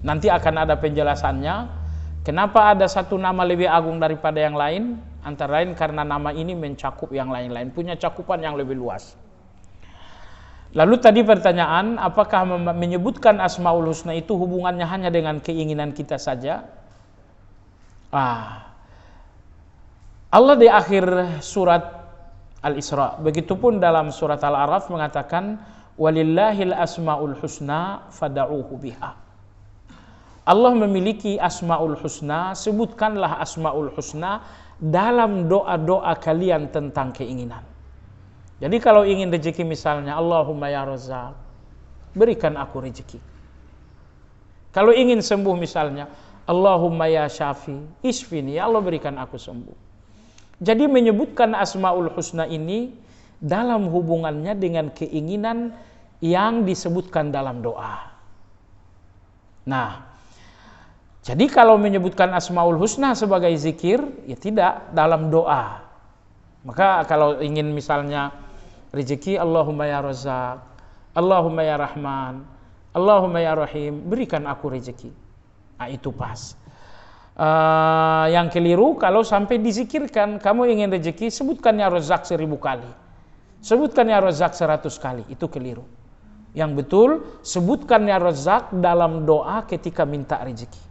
Nanti akan ada penjelasannya. Kenapa ada satu nama lebih agung daripada yang lain? Antara lain karena nama ini mencakup yang lain-lain, punya cakupan yang lebih luas. Lalu tadi pertanyaan, apakah menyebutkan Asmaul Husna itu hubungannya hanya dengan keinginan kita saja? Allah di akhir surat Al-Isra, begitupun dalam surat Al-A'raf mengatakan, walillahil asmaul husna fada'uhu biha. Allah memiliki Asmaul Husna, sebutkanlah Asmaul Husna dalam doa-doa kalian tentang keinginan. Jadi kalau ingin rezeki misalnya, Allahumma ya Razzaq, berikan aku rezeki. Kalau ingin sembuh misalnya, Allahumma ya Syafi, isfini, ya Allah berikan aku sembuh. Jadi menyebutkan Asmaul Husna ini dalam hubungannya dengan keinginan yang disebutkan dalam doa. Nah, jadi kalau menyebutkan Asmaul Husna sebagai zikir, ya tidak dalam doa. Maka kalau ingin misalnya rezeki, Allahumma ya Razzaq, Allahumma ya Rahman, Allahumma ya Rahim, berikan aku rezeki. Nah, itu pas. Yang keliru kalau sampai dizikirkan, kamu ingin rezeki, sebutkan ya Razzaq 1000 kali. Sebutkan ya Razzaq 100 kali, itu keliru. Yang betul, sebutkan ya Razzaq dalam doa ketika minta rezeki.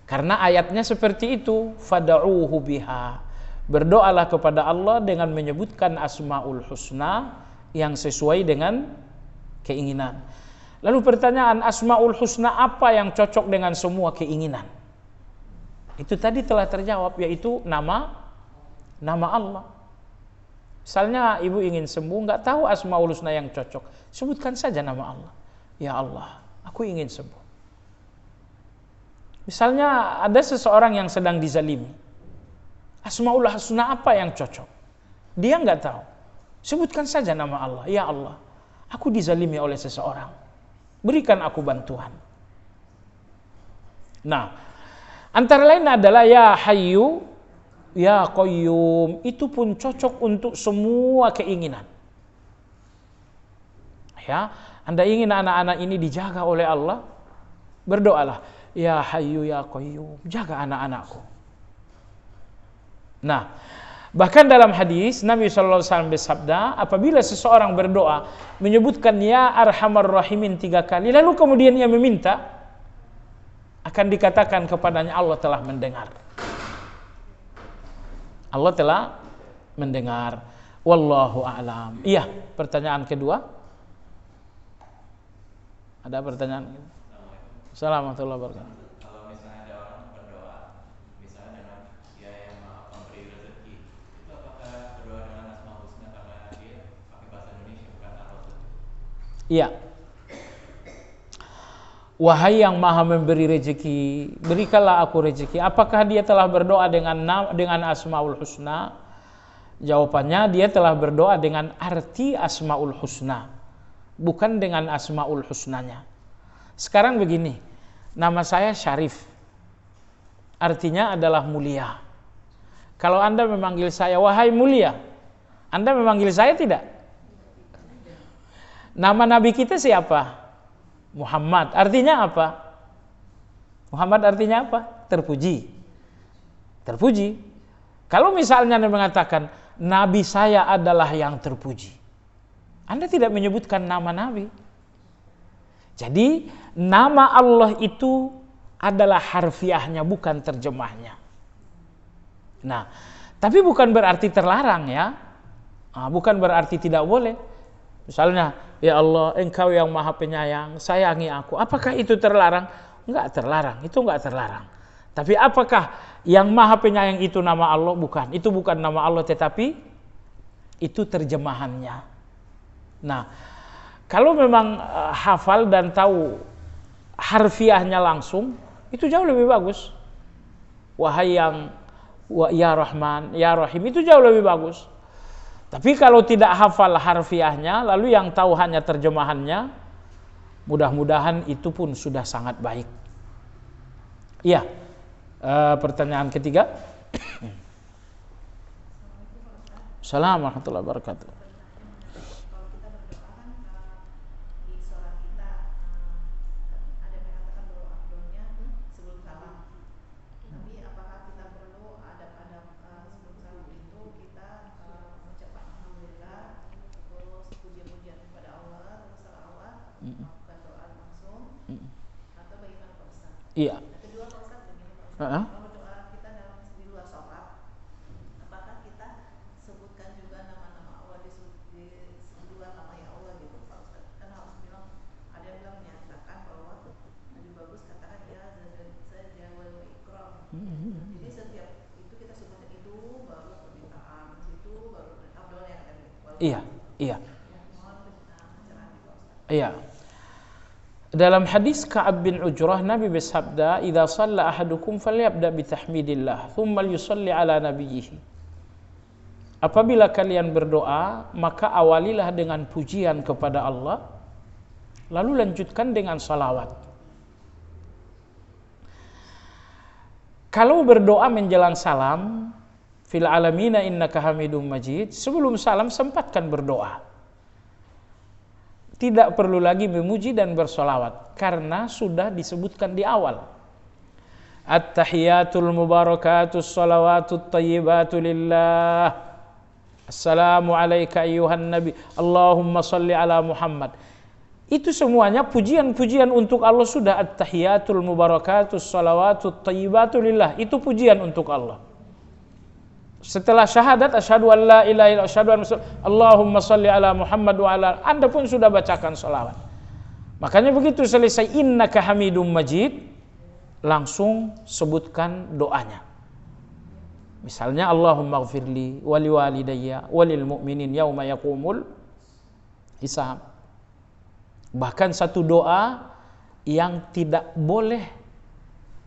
Karena ayatnya seperti itu, fada'uhu biha. Berdoalah kepada Allah dengan menyebutkan Asmaul Husna yang sesuai dengan keinginan. Lalu pertanyaan, Asmaul Husna apa yang cocok dengan semua keinginan? Itu tadi telah terjawab, yaitu nama Allah. Misalnya ibu ingin sembuh, nggak tahu Asmaul Husna yang cocok, sebutkan saja nama Allah. Ya Allah, aku ingin sembuh. Misalnya ada seseorang yang sedang dizalimi, Asmaul Husna apa yang cocok? Dia nggak tahu. Sebutkan saja nama Allah. Ya Allah, aku dizalimi oleh seseorang, berikan aku bantuan. Nah, antara lain adalah ya Hayyu, ya Qayyum. Itu pun cocok untuk semua keinginan. Ya, Anda ingin anak-anak ini dijaga oleh Allah, berdoalah, ya Hayyu ya Qayyum, jaga anak-anakku. Nah, bahkan dalam hadis Nabi SAW bersabda, apabila seseorang berdoa menyebutkan ya Arhamar Rahimin 3 kali, lalu kemudian ia meminta, akan dikatakan kepadanya Allah telah mendengar. Allah telah mendengar. Wallahu a'lam. Iya, pertanyaan kedua. Ada pertanyaan? Assalamualaikum warahmatullahi wabarakatuh. Kalau misalnya ada orang berdoa, misalnya dengan dia yang maha pemberi rezeki, itu apakah berdoa dengan Asmaul Husna karena dia pakai bahasa Indonesia bukan Ar-Razzaq? Iya. Wahai yang maha memberi rezeki, berikanlah aku rezeki. Apakah dia telah berdoa dengan Asmaul Husna? Jawabannya, dia telah berdoa dengan arti Asmaul Husna, bukan dengan Asmaul Husnanya. Sekarang begini, nama saya Syarif, artinya adalah mulia. Kalau Anda memanggil saya wahai mulia, Anda memanggil saya tidak? Nama Nabi kita siapa? Muhammad. Artinya apa? Muhammad artinya apa? Terpuji. Terpuji. Kalau misalnya Anda mengatakan Nabi saya adalah yang terpuji, Anda tidak menyebutkan nama Nabi. Jadi nama Allah itu adalah harfiahnya, bukan terjemahnya. Nah, tapi bukan berarti terlarang ya. Bukan berarti tidak boleh. Misalnya, ya Allah, Engkau yang Maha Penyayang, sayangi aku. Apakah itu terlarang? Enggak terlarang, itu enggak terlarang. Tapi apakah yang Maha Penyayang itu nama Allah? Bukan, itu bukan nama Allah, tetapi itu terjemahannya. Nah, kalau memang hafal dan tahu harfiahnya langsung, itu jauh lebih bagus. Wahai yang ya Rahman, ya Rahim, itu jauh lebih bagus. Tapi kalau tidak hafal harfiahnya, lalu yang tahu hanya terjemahannya, mudah-mudahan itu pun sudah sangat baik. Iya, pertanyaan ketiga. Assalamualaikum warahmatullahi wabarakatuh. Kalau kita berdoa kan di sholat kita ada yang mengatakan bahwa afdolnya sebelum salam. Tapi apakah kita perlu ada pada sebelum salam itu kita mengucapkan alhamdulillah, terus puji-pujian kepada Allah, terus salawat, melakukan doa langsung, atau bagaimana Pak Ustaz? Iya. Yang kedua Pak Ustaz begini Pak Ustaz, kalau doa kita di luar sholat, apakah kita sebutkan juga nama-nama Allah di luar nama ya Allah gitu Pak Ustaz? Kan harus bilang, ada yang bilang menyatakan bahwa lebih bagus katakan ya saja wal ikram. Jadi setiap itu kita sebutkan itu baru permintaan, situ baru abdul yang ada gitu. Iya, iya. Mohon pencerahan Pak Ustaz. Iya. Dalam hadis Ka'ab bin Ujrah, Nabi bersabda, "Idza shalla ahadukum falyabda bi tahmidillah, thumma yusalli ala nabiyhi." Apabila kalian berdoa, maka awalilah dengan pujian kepada Allah, lalu lanjutkan dengan salawat. Kalau berdoa menjelang salam, fil alamina innaka hamidum majid, sebelum salam sempatkan berdoa. Tidak perlu lagi memuji dan bersolawat, karena sudah disebutkan di awal. At-tahiyatul mubarakatus salawatut tayyibatu lillah. Assalamu alayka ayyuhan nabi. Allahumma salli ala Muhammad. Itu semuanya pujian-pujian untuk Allah sudah. At-tahiyatul mubarakatus salawatut tayyibatu lillah. Itu pujian untuk Allah. Setelah syahadat asyhadu an la ilaha illallah asyhadu anna Allahumma shalli ala Muhammad wa ala, Anda pun sudah bacakan salawat. Makanya begitu selesai innaka hamidum majid, langsung sebutkan doanya. Misalnya Allahumma ighfirli wa liwalidayya wa lil mu'minin yauma yaqumul hisab. Bahkan satu doa yang tidak boleh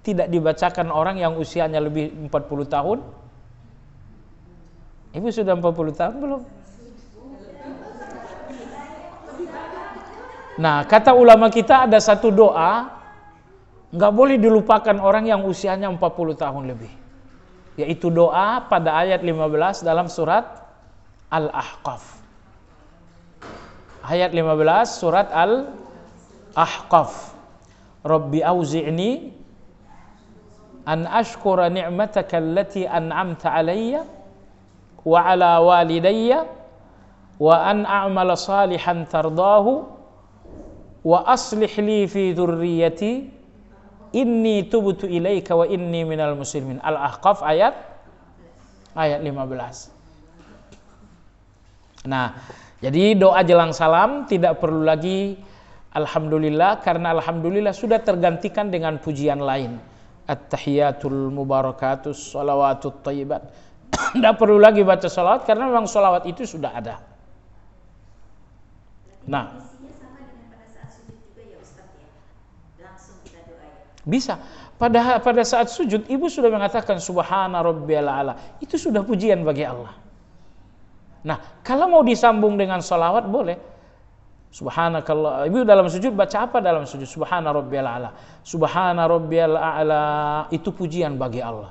tidak dibacakan orang yang usianya lebih 40 tahun. Ibu sudah 40 tahun belum? Nah, kata ulama kita ada satu doa nggak boleh dilupakan orang yang usianya 40 tahun lebih. Yaitu doa pada ayat 15 dalam surat Al-Ahqaf. Ayat 15 surat Al-Ahqaf. Rabbi auzi'ni an ashkura ni'mataka allati an'amta alayya wa ala walidayya wa an a'mala salihan tardahu wa aslih li fi dhurriyyati inni tubtu ilaika wa inni minal muslimin. Al-Ahqaf ayat 15. Nah, jadi doa jelang salam tidak perlu lagi alhamdulillah, karena alhamdulillah sudah tergantikan dengan pujian lain. At-tahiyatul mubarakatus salawatut thayyibat. Tidak perlu lagi baca salawat karena memang salawat itu sudah ada. Nah, Sama dengan pada saat sujud juga ya Ustaz ya. Langsung kita doa ya. bisa. Pada saat sujud ibu sudah mengatakan subhana rabbiyal a'la. Itu sudah pujian bagi Allah. Nah, kalau mau disambung dengan salawat boleh. Subhanakallah. Ibu dalam sujud baca apa dalam sujud? Subhana rabbiyal a'la. Subhana rabbiyal a'la, itu pujian bagi Allah.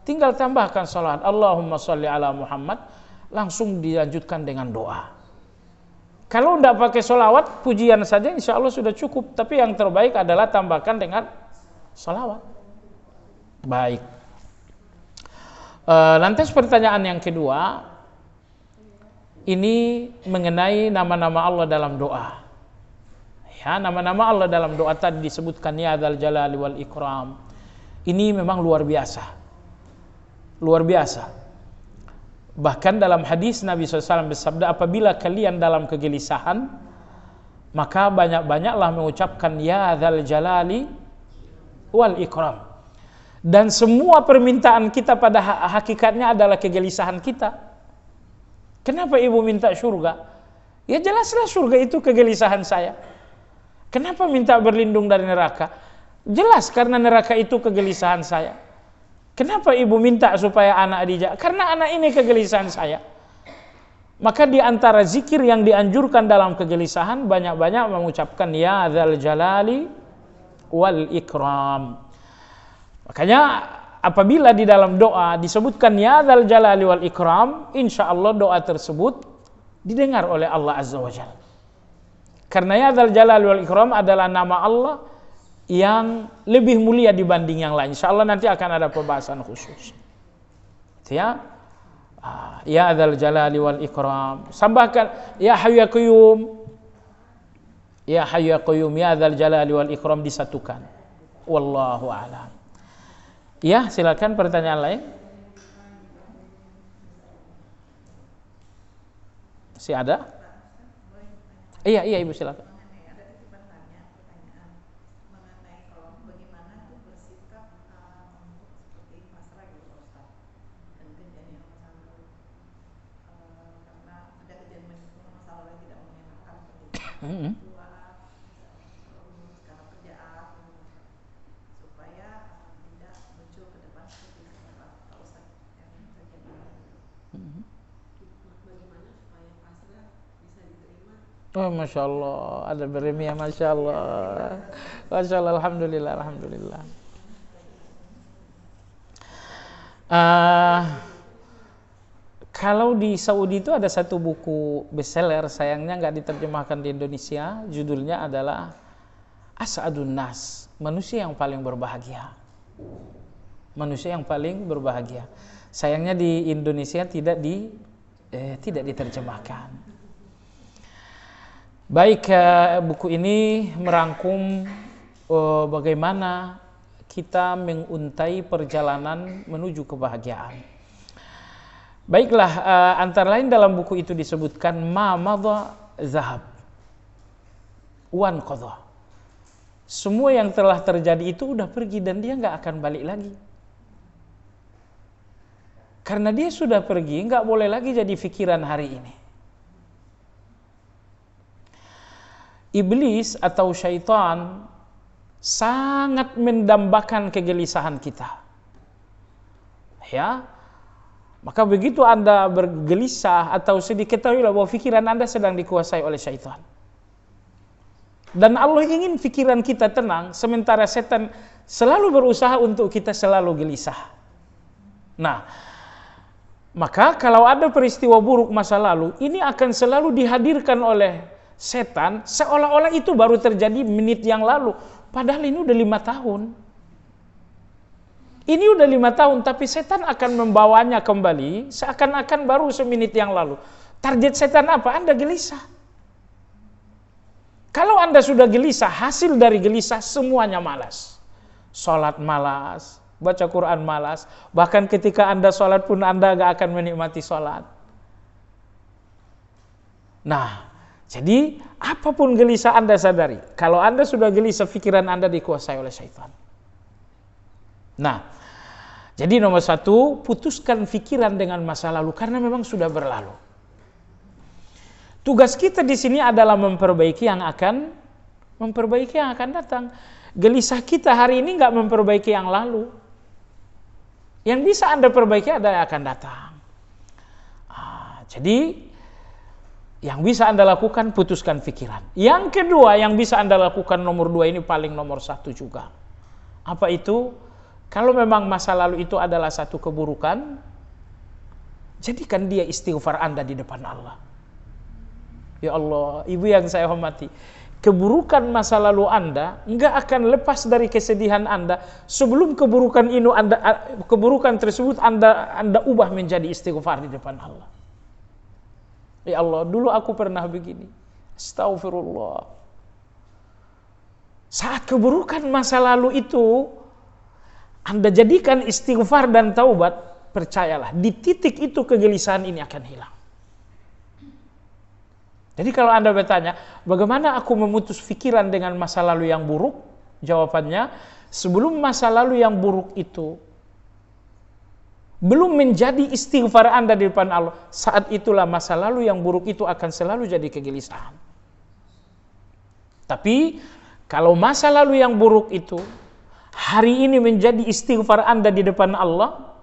Tinggal tambahkan salawat. Allahumma shalli ala Muhammad, langsung dilanjutkan dengan doa. Kalau tidak pakai salawat, pujian saja insya Allah sudah cukup. Tapi yang terbaik adalah tambahkan dengan salawat. Baik. Lantas pertanyaan yang kedua, ini mengenai nama-nama Allah dalam doa. Ya, nama-nama Allah dalam doa tadi disebutkan ya dzal jalali wal ikram. Ini memang luar biasa. luar biasa. Bahkan dalam hadis Nabi SAW bersabda, apabila kalian dalam kegelisahan, maka banyak-banyaklah mengucapkan ya dzal jalali wal ikram. Dan semua permintaan kita pada hakikatnya adalah kegelisahan kita. Kenapa ibu minta surga? Ya jelaslah surga itu kegelisahan saya. Kenapa minta berlindung dari neraka? Jelas karena neraka itu kegelisahan saya. Kenapa ibu minta supaya anak dijak? Karena anak ini kegelisahan saya. Maka di antara zikir yang dianjurkan dalam kegelisahan, banyak-banyak mengucapkan ya dzal jalali wal ikram. Makanya apabila di dalam doa disebutkan ya dzal jalali wal ikram, insyaallah doa tersebut didengar oleh Allah Azza wa Jalla. Karena ya dzal jalali wal ikram adalah nama Allah yang lebih mulia dibanding yang lain. Insyaallah nanti akan ada pembahasan khusus. Ya. Ya dzal jalali wal ikram. Tambahkan ya hayyu ya qayyum. Ya hayyu ya qayyum, ya dzal jalali wal ikram disatukan. Wallahu a'lam. Ya, silakan pertanyaan lain. Masih ada? Iya, Ibu silakan. Ada titipan pertanyaan mengenai kalau bagaimana tuh bersikap untuk seperti pasrah gitu Ustaz, dan kejadian masa lalu, karena ada kejadian masa lalu yang tidak menyenangkan seperti dua karena kerjaan, supaya tidak muncul ke depan seperti Pak Ustaz yang terjadi. Bagaimana supaya pasrah bisa diterima? Oh, Masya Allah, ada beremia, Masya Allah. Masya Allah, Alhamdulillah, Alhamdulillah. Kalau di Saudi itu ada satu buku bestseller, sayangnya nggak diterjemahkan di Indonesia. Judulnya adalah As'adun Nas, manusia yang paling berbahagia. Manusia yang paling berbahagia. Sayangnya di Indonesia tidak diterjemahkan. Baik, buku ini merangkum bagaimana kita menguntai perjalanan menuju kebahagiaan. Baiklah, antara lain dalam buku itu disebutkan ma madha zahab wan qadha. Semua yang telah terjadi itu udah pergi dan dia nggak akan balik lagi. Karena dia sudah pergi, nggak boleh lagi jadi pikiran hari ini. Iblis atau syaitan sangat mendambakan kegelisahan kita. Ya, maka begitu Anda bergelisah atau sedih, ketahuilah bahwa pikiran Anda sedang dikuasai oleh syaitan. Dan Allah ingin pikiran kita tenang, sementara setan selalu berusaha untuk kita selalu gelisah. Nah, maka kalau ada peristiwa buruk masa lalu, ini akan selalu dihadirkan oleh setan seolah-olah itu baru terjadi menit yang lalu, padahal ini udah 5 tahun. Ini udah 5 tahun, tapi setan akan membawanya kembali seakan-akan baru semenit yang lalu. Target setan apa? Anda gelisah. Kalau Anda sudah gelisah, hasil dari gelisah semuanya malas. Sholat malas, baca Quran malas, bahkan ketika Anda sholat pun Anda gak akan menikmati sholat. Nah, jadi apapun gelisah Anda sadari, kalau Anda sudah gelisah, pikiran Anda dikuasai oleh syaitan. Nah, jadi nomor 1, putuskan pikiran dengan masa lalu karena memang sudah berlalu. Tugas kita di sini adalah memperbaiki yang akan datang. Gelisah kita hari ini nggak memperbaiki yang lalu. Yang bisa Anda perbaiki adalah yang akan datang. Jadi yang bisa Anda lakukan, putuskan pikiran. Yang kedua yang bisa Anda lakukan, nomor 2 ini paling nomor 1 juga. Apa itu? Kalau memang masa lalu itu adalah satu keburukan, jadikan dia istighfar Anda di depan Allah. Ya Allah, Ibu yang saya hormati, keburukan masa lalu Anda enggak akan lepas dari kesedihan Anda sebelum keburukan tersebut Anda ubah menjadi istighfar di depan Allah. Ya Allah, dulu aku pernah begini. Astagfirullah. Saat keburukan masa lalu itu Anda jadikan istighfar dan taubat, percayalah, di titik itu kegelisahan ini akan hilang. Jadi kalau Anda bertanya, bagaimana aku memutus pikiran dengan masa lalu yang buruk? Jawabannya, sebelum masa lalu yang buruk itu belum menjadi istighfar Anda di depan Allah, saat itulah masa lalu yang buruk itu akan selalu jadi kegelisahan. Tapi kalau masa lalu yang buruk itu hari ini menjadi istighfar Anda di depan Allah,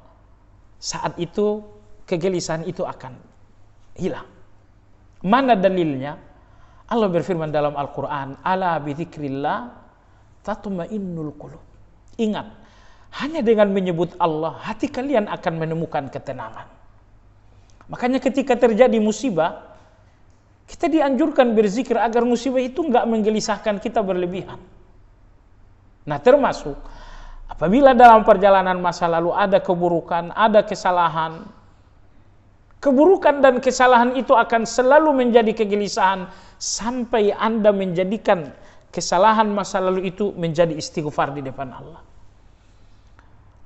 saat itu kegelisahan itu akan hilang. Mana dalilnya? Allah berfirman dalam Al-Quran, ala bidzikrillah tatma'innul qulub. Ingat, hanya dengan menyebut Allah, hati kalian akan menemukan ketenangan. Makanya ketika terjadi musibah, kita dianjurkan berzikir agar musibah itu enggak menggelisahkan kita berlebihan. Nah, termasuk apabila dalam perjalanan masa lalu ada keburukan, ada kesalahan, keburukan dan kesalahan itu akan selalu menjadi kegelisahan sampai Anda menjadikan kesalahan masa lalu itu menjadi istighfar di depan Allah.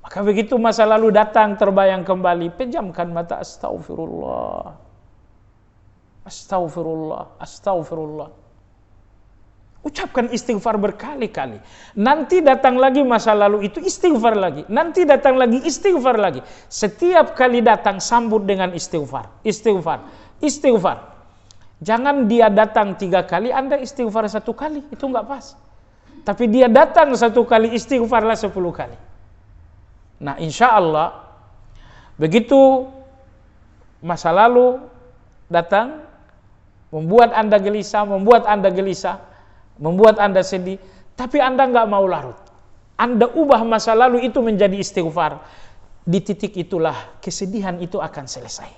Maka begitu masa lalu datang terbayang kembali, pejamkan mata, astaghfirullah, astaghfirullah, astaghfirullah. Ucapkan istighfar berkali-kali. Nanti datang lagi masa lalu itu, istighfar lagi. Nanti datang lagi, istighfar lagi. Setiap kali datang sambut dengan istighfar, istighfar, istighfar. Jangan dia datang 3 kali, Anda istighfar 1 kali, itu enggak pas. Tapi dia datang 1 kali, istighfarlah 10 kali. Nah, insya Allah begitu masa lalu datang membuat Anda gelisah, membuat Anda sedih, tapi Anda nggak mau larut. Anda ubah masa lalu itu menjadi istighfar. Di titik itulah kesedihan itu akan selesai.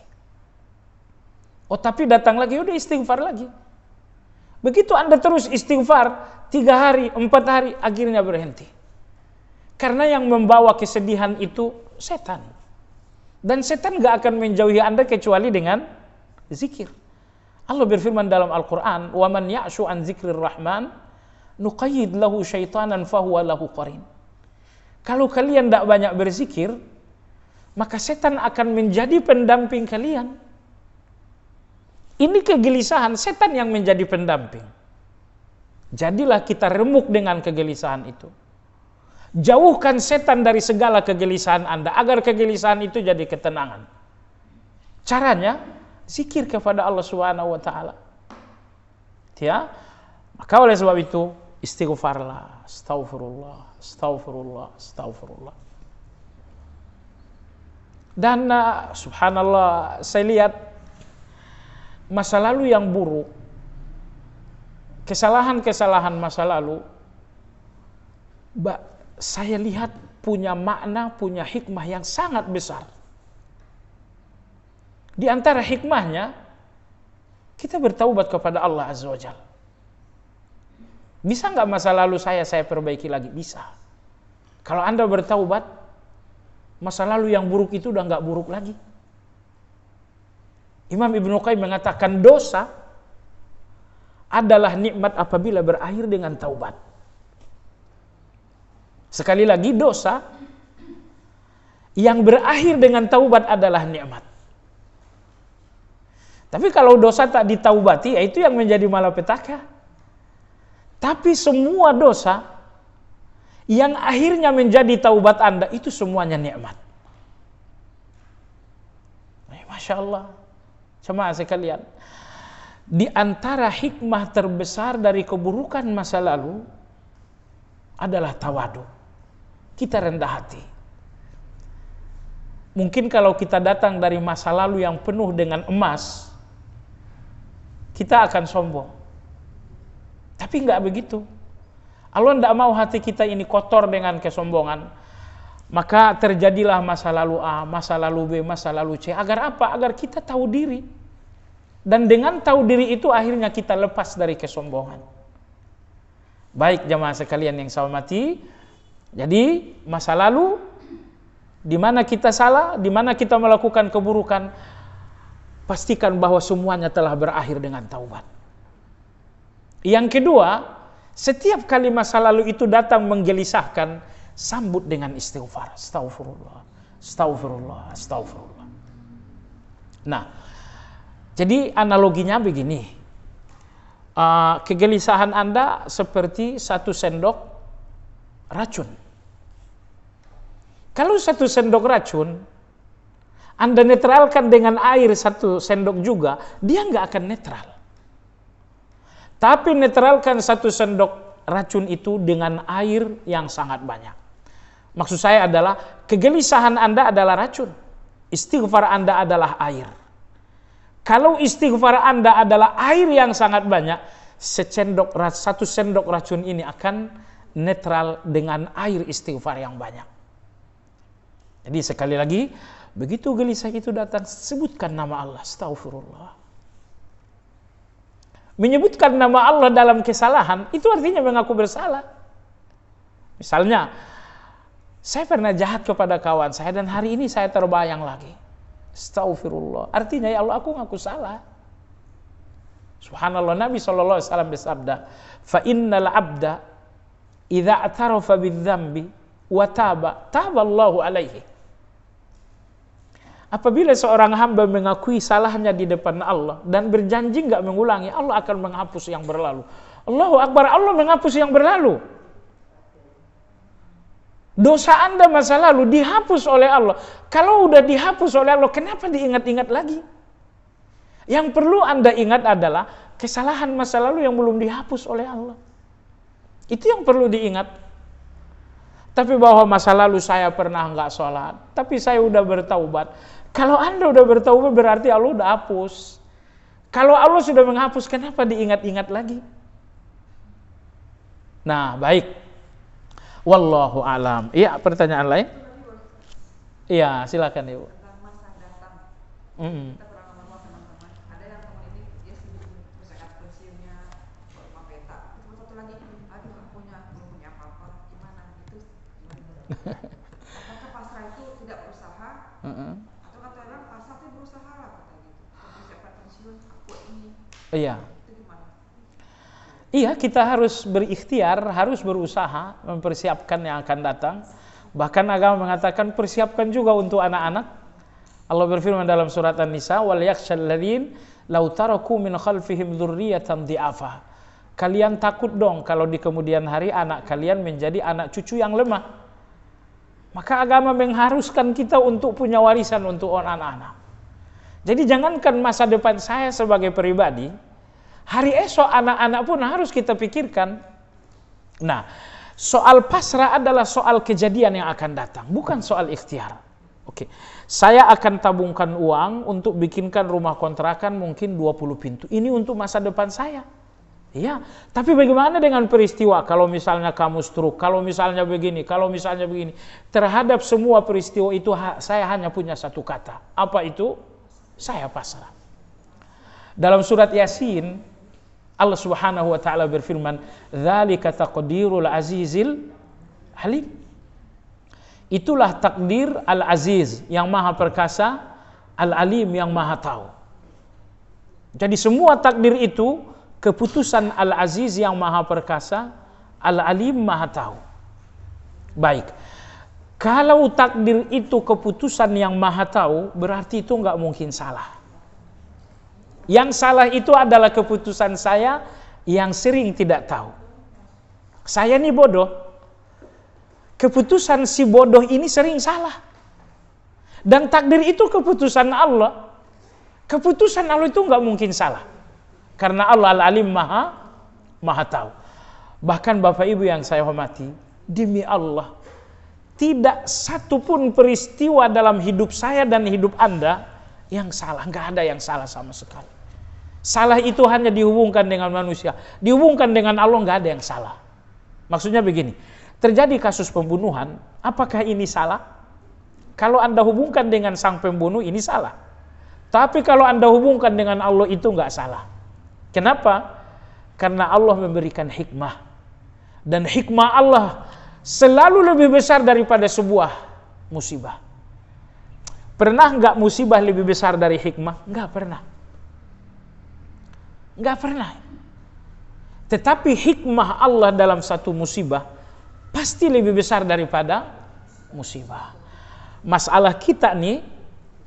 Oh, tapi datang lagi, udah istighfar lagi. Begitu Anda terus istighfar 3 hari, 4 hari, akhirnya berhenti. Karena yang membawa kesedihan itu setan. Dan setan gak akan menjauhi Anda kecuali dengan zikir. Allah berfirman dalam Al-Quran, وَمَنْ يَعْشُ عَنْ ذِكْرِ الرَّحْمَنِ نُقَيِّدْ لَهُ شَيْطَانًا فَهُوَ لَهُ قَرِينٌ. Kalau kalian tidak banyak berzikir, maka setan akan menjadi pendamping kalian. Ini kegelisahan, setan yang menjadi pendamping. Jadilah kita remuk dengan kegelisahan itu. Jauhkan setan dari segala kegelisahan Anda, agar kegelisahan itu jadi ketenangan. Caranya, zikir kepada Allah Subhanahu wa taala. Ya. Maka oleh sebab itu, istighfarlah, astaghfirullah, astaghfirullah, astaghfirullah. Dan subhanallah, saya lihat masa lalu yang buruk, kesalahan-kesalahan masa lalu, saya lihat punya makna, punya hikmah yang sangat besar. Di antara hikmahnya, kita bertaubat kepada Allah Azza wa Jalla. Bisa nggak masa lalu saya perbaiki lagi? Bisa. Kalau Anda bertaubat, masa lalu yang buruk itu udah nggak buruk lagi. Imam Ibnu Qayyim mengatakan dosa adalah nikmat apabila berakhir dengan taubat. Sekali lagi, dosa yang berakhir dengan taubat adalah nikmat. Tapi kalau dosa tak ditaubati, itu yang menjadi malapetaka. Tapi semua dosa yang akhirnya menjadi taubat Anda, itu semuanya nikmat. Masya Allah. Jemaah sekalian, di antara hikmah terbesar dari keburukan masa lalu adalah tawadu. Kita rendah hati. Mungkin kalau kita datang dari masa lalu yang penuh dengan emas, kita akan sombong. Tapi enggak begitu. Allah tidak mau hati kita ini kotor dengan kesombongan. Maka terjadilah masa lalu A, masa lalu B, masa lalu C. Agar apa? Agar kita tahu diri. Dan dengan tahu diri itu akhirnya kita lepas dari kesombongan. Baik jamaah sekalian yang saya hormati, jadi masa lalu di mana kita salah, di mana kita melakukan keburukan, pastikan bahwa semuanya telah berakhir dengan taubat. Yang kedua, setiap kali masa lalu itu datang menggelisahkan, sambut dengan istighfar. Astaghfirullah, Astagfirullah, astagfirullah. Nah, jadi analoginya begini. Kegelisahan Anda seperti satu sendok racun. Kalau satu sendok racun Anda netralkan dengan air satu sendok juga, dia nggak akan netral. Tapi netralkan satu sendok racun itu dengan air yang sangat banyak. Maksud saya adalah kegelisahan Anda adalah racun, istighfar Anda adalah air. Kalau istighfar Anda adalah air yang sangat banyak, satu sendok racun ini akan netral dengan air istighfar yang banyak. Jadi sekali lagi, begitu gelisah itu datang, sebutkan nama Allah, astagfirullah. Menyebutkan nama Allah dalam kesalahan, itu artinya mengaku bersalah. Misalnya, saya pernah jahat kepada kawan saya dan hari ini saya terbayang lagi. Astagfirullah. Artinya ya Allah, aku ngaku salah. Subhanallah, Nabi SAW bersabda, fa innal abda idza atarafa bidzambi wa taba Allahu alaihi. Apabila seorang hamba mengakui salahnya di depan Allah dan berjanji enggak mengulangi, Allah akan menghapus yang berlalu. Allahu Akbar, Allah menghapus yang berlalu. Dosa Anda masa lalu dihapus oleh Allah. Kalau udah dihapus oleh Allah, kenapa diingat-ingat lagi? Yang perlu Anda ingat adalah kesalahan masa lalu yang belum dihapus oleh Allah. Itu yang perlu diingat. Tapi bahwa masa lalu saya pernah enggak sholat, tapi saya udah bertaubat. Kalau Anda udah bertaubat berarti Allah udah hapus. Kalau Allah sudah menghapus, kenapa diingat-ingat lagi? Nah, baik. Wallahu alam. Iya, pertanyaan lain? Iya, silakan Ibu. Tentang masa datang. Kita pernah ngomong teman-teman. Ada yang teman ini dia sibuk persiapan pensiunnya, bawa peta. Terus satu lagi, aduh belum punya apa-apa. Gimana? Itu gimana? Apakah pasrah itu tidak berusaha? Atau kata orang pasrah itu berusaha lah kata gitu. Persiapan pensiun aku ini. Iya. Itu gimana? Iya, kita harus berikhtiar, harus berusaha mempersiapkan yang akan datang. Bahkan agama mengatakan persiapkan juga untuk anak-anak. Allah berfirman dalam surat An-Nisa, "Wal yakhshal ladzin law taraku min khalfihim dzurriyyatan dhi'afa." Kalian takut dong kalau di kemudian hari anak kalian menjadi anak cucu yang lemah. Maka agama mengharuskan kita untuk punya warisan untuk anak-anak. Jadi jangankan masa depan saya sebagai pribadi, hari esok anak-anak pun harus kita pikirkan. Nah, soal pasrah adalah soal kejadian yang akan datang, bukan soal ikhtiar. Oke, saya akan tabungkan uang untuk bikinkan rumah kontrakan mungkin 20 pintu. Ini untuk masa depan saya. Iya, tapi bagaimana dengan peristiwa? Kalau misalnya kamu stroke, kalau misalnya begini, kalau misalnya begini. Terhadap semua peristiwa itu saya hanya punya satu kata. Apa itu? Saya pasrah. Dalam surat Yasin, Allah Subhanahu wa taala berfirman, "Dzalika taqdirul azizil halim." Itulah takdir Al-Aziz yang Maha Perkasa, Al-Alim yang Maha Tahu. Jadi semua takdir itu keputusan Al-Aziz yang Maha Perkasa, Al-Alim Maha Tahu. Baik. Kalau takdir itu keputusan yang Maha Tahu, berarti itu enggak mungkin salah. Yang salah itu adalah keputusan saya yang sering tidak tahu. Saya ini bodoh. Keputusan si bodoh ini sering salah. Dan takdir itu keputusan Allah. Keputusan Allah itu enggak mungkin salah. Karena Allah Al-Alim Maha Tahu. Bahkan Bapak Ibu yang saya hormati, demi Allah, tidak satu pun peristiwa dalam hidup saya dan hidup Anda yang salah. Enggak ada yang salah sama sekali. Salah itu hanya dihubungkan dengan manusia. Dihubungkan dengan Allah enggak ada yang salah. Maksudnya begini, terjadi kasus pembunuhan, apakah ini salah? Kalau Anda hubungkan dengan sang pembunuh, ini salah. Tapi kalau Anda hubungkan dengan Allah, itu enggak salah. Kenapa? Karena Allah memberikan hikmah. Dan hikmah Allah selalu lebih besar daripada sebuah musibah. Pernah enggak musibah lebih besar dari hikmah? Enggak pernah. Enggak pernah. Tetapi hikmah Allah dalam satu musibah pasti lebih besar daripada musibah. masalah kita nih,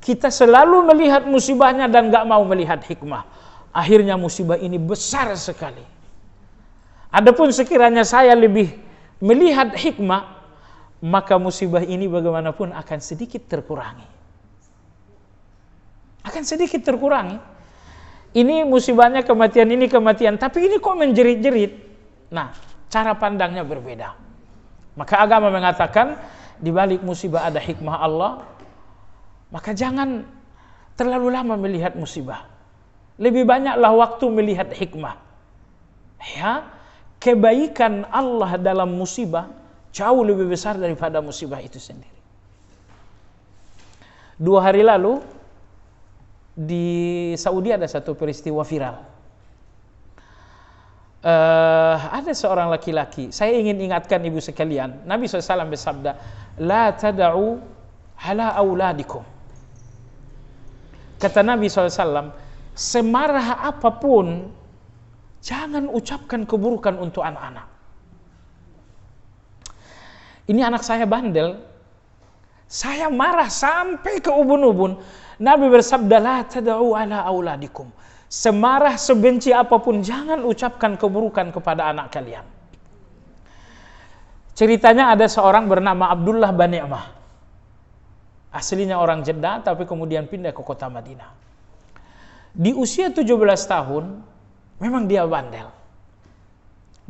kita selalu melihat musibahnya dan gak mau melihat hikmah. Akhirnya musibah ini besar sekali. Adapun sekiranya saya lebih melihat hikmah, maka musibah ini bagaimanapun akan sedikit terkurangi. Akan sedikit terkurangi. Ini musibahnya kematian, ini kematian, tapi ini kok menjerit-jerit. Nah, cara pandangnya berbeda. Maka agama mengatakan di balik musibah ada hikmah Allah. Maka jangan terlalu lama melihat musibah. Lebih banyaklah waktu melihat hikmah. Ya, kebaikan Allah dalam musibah jauh lebih besar daripada musibah itu sendiri. 2 hari lalu di Saudi ada satu peristiwa viral. Ada seorang laki-laki. Saya ingin ingatkan ibu sekalian, Nabi SAW bersabda, la tada'u ala auladikum. Kata Nabi SAW, semarah apapun jangan ucapkan keburukan untuk anak-anak. Ini anak saya bandel, saya marah sampai ke ubun-ubun. Nabi bersabda, la tada'u ala auladikum. Semarah sebenci apapun jangan ucapkan keburukan kepada anak kalian. Ceritanya ada seorang bernama Abdullah bin Ni'mah. Aslinya orang Jeddah tapi kemudian pindah ke kota Madinah. Di usia 17 tahun memang dia bandel.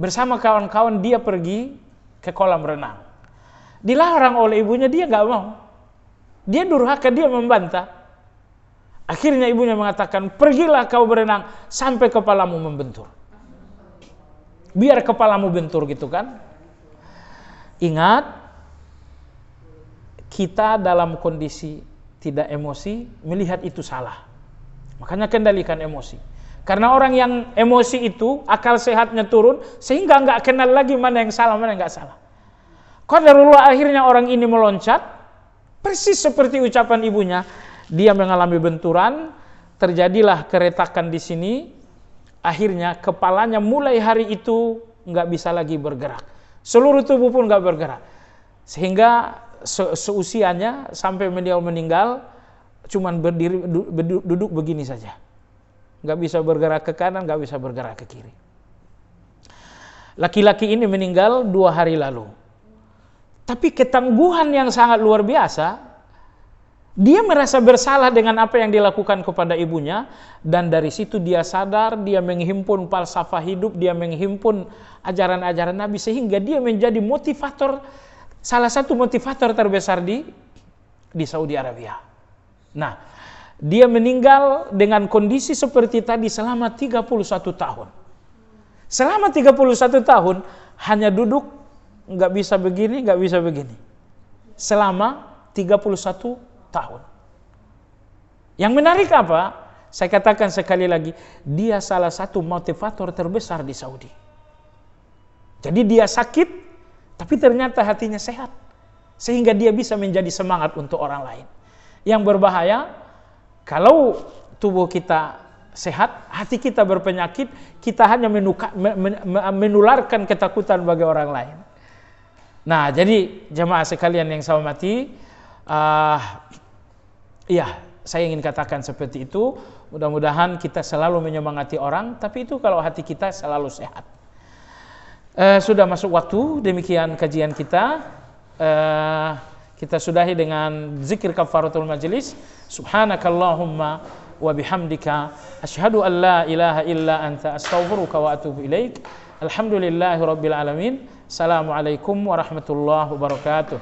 Bersama kawan-kawan dia pergi ke kolam renang. Dilarang oleh ibunya, dia gak mau. Dia durhaka, dia membantah. Akhirnya ibunya mengatakan, pergilah kau berenang sampai kepalamu membentur. Biar kepalamu bentur gitu kan. Ingat, kita dalam kondisi tidak emosi, melihat itu salah. Makanya kendalikan emosi. Karena orang yang emosi itu, akal sehatnya turun, sehingga nggak kenal lagi mana yang salah, mana yang nggak salah. Qadarullah akhirnya orang ini meloncat, persis seperti ucapan ibunya. Dia mengalami benturan, terjadilah keretakan di sini. Akhirnya kepalanya mulai hari itu nggak bisa lagi bergerak. Seluruh tubuh pun nggak bergerak. Sehingga seusianya sampai beliau meninggal, cuman berdiri duduk begini saja. Nggak bisa bergerak ke kanan, nggak bisa bergerak ke kiri. Laki-laki ini meninggal 2 hari lalu. Tapi ketangguhan yang sangat luar biasa. Dia merasa bersalah dengan apa yang dilakukan kepada ibunya, dan dari situ dia sadar, dia menghimpun falsafah hidup, dia menghimpun ajaran-ajaran Nabi, sehingga dia menjadi motivator, salah satu motivator terbesar di Saudi Arabia. Nah, dia meninggal dengan kondisi seperti tadi selama 31 tahun. Selama 31 tahun hanya duduk, nggak bisa begini, nggak bisa begini. Selama 31 tahun. Yang menarik apa? Saya katakan sekali lagi, dia salah satu motivator terbesar di Saudi. Jadi dia sakit, tapi ternyata hatinya sehat, sehingga dia bisa menjadi semangat untuk orang lain. Yang berbahaya, kalau tubuh kita sehat, hati kita berpenyakit, kita hanya menularkan ketakutan bagi orang lain. Nah, jadi jemaah sekalian yang saya hormati, saya ingin katakan seperti itu. Mudah-mudahan kita selalu menyemangati orang, tapi itu kalau hati kita selalu sehat. Sudah masuk waktu, demikian kajian kita. Kita sudahi dengan zikir kafaratul majlis. Subhanakallahumma wa bihamdika asyhadu an la ilaha illa anta astaghfiruka wa atubu ilaik. Alhamdulillahi rabbil alamin. Assalamualaikum warahmatullahi wabarakatuh.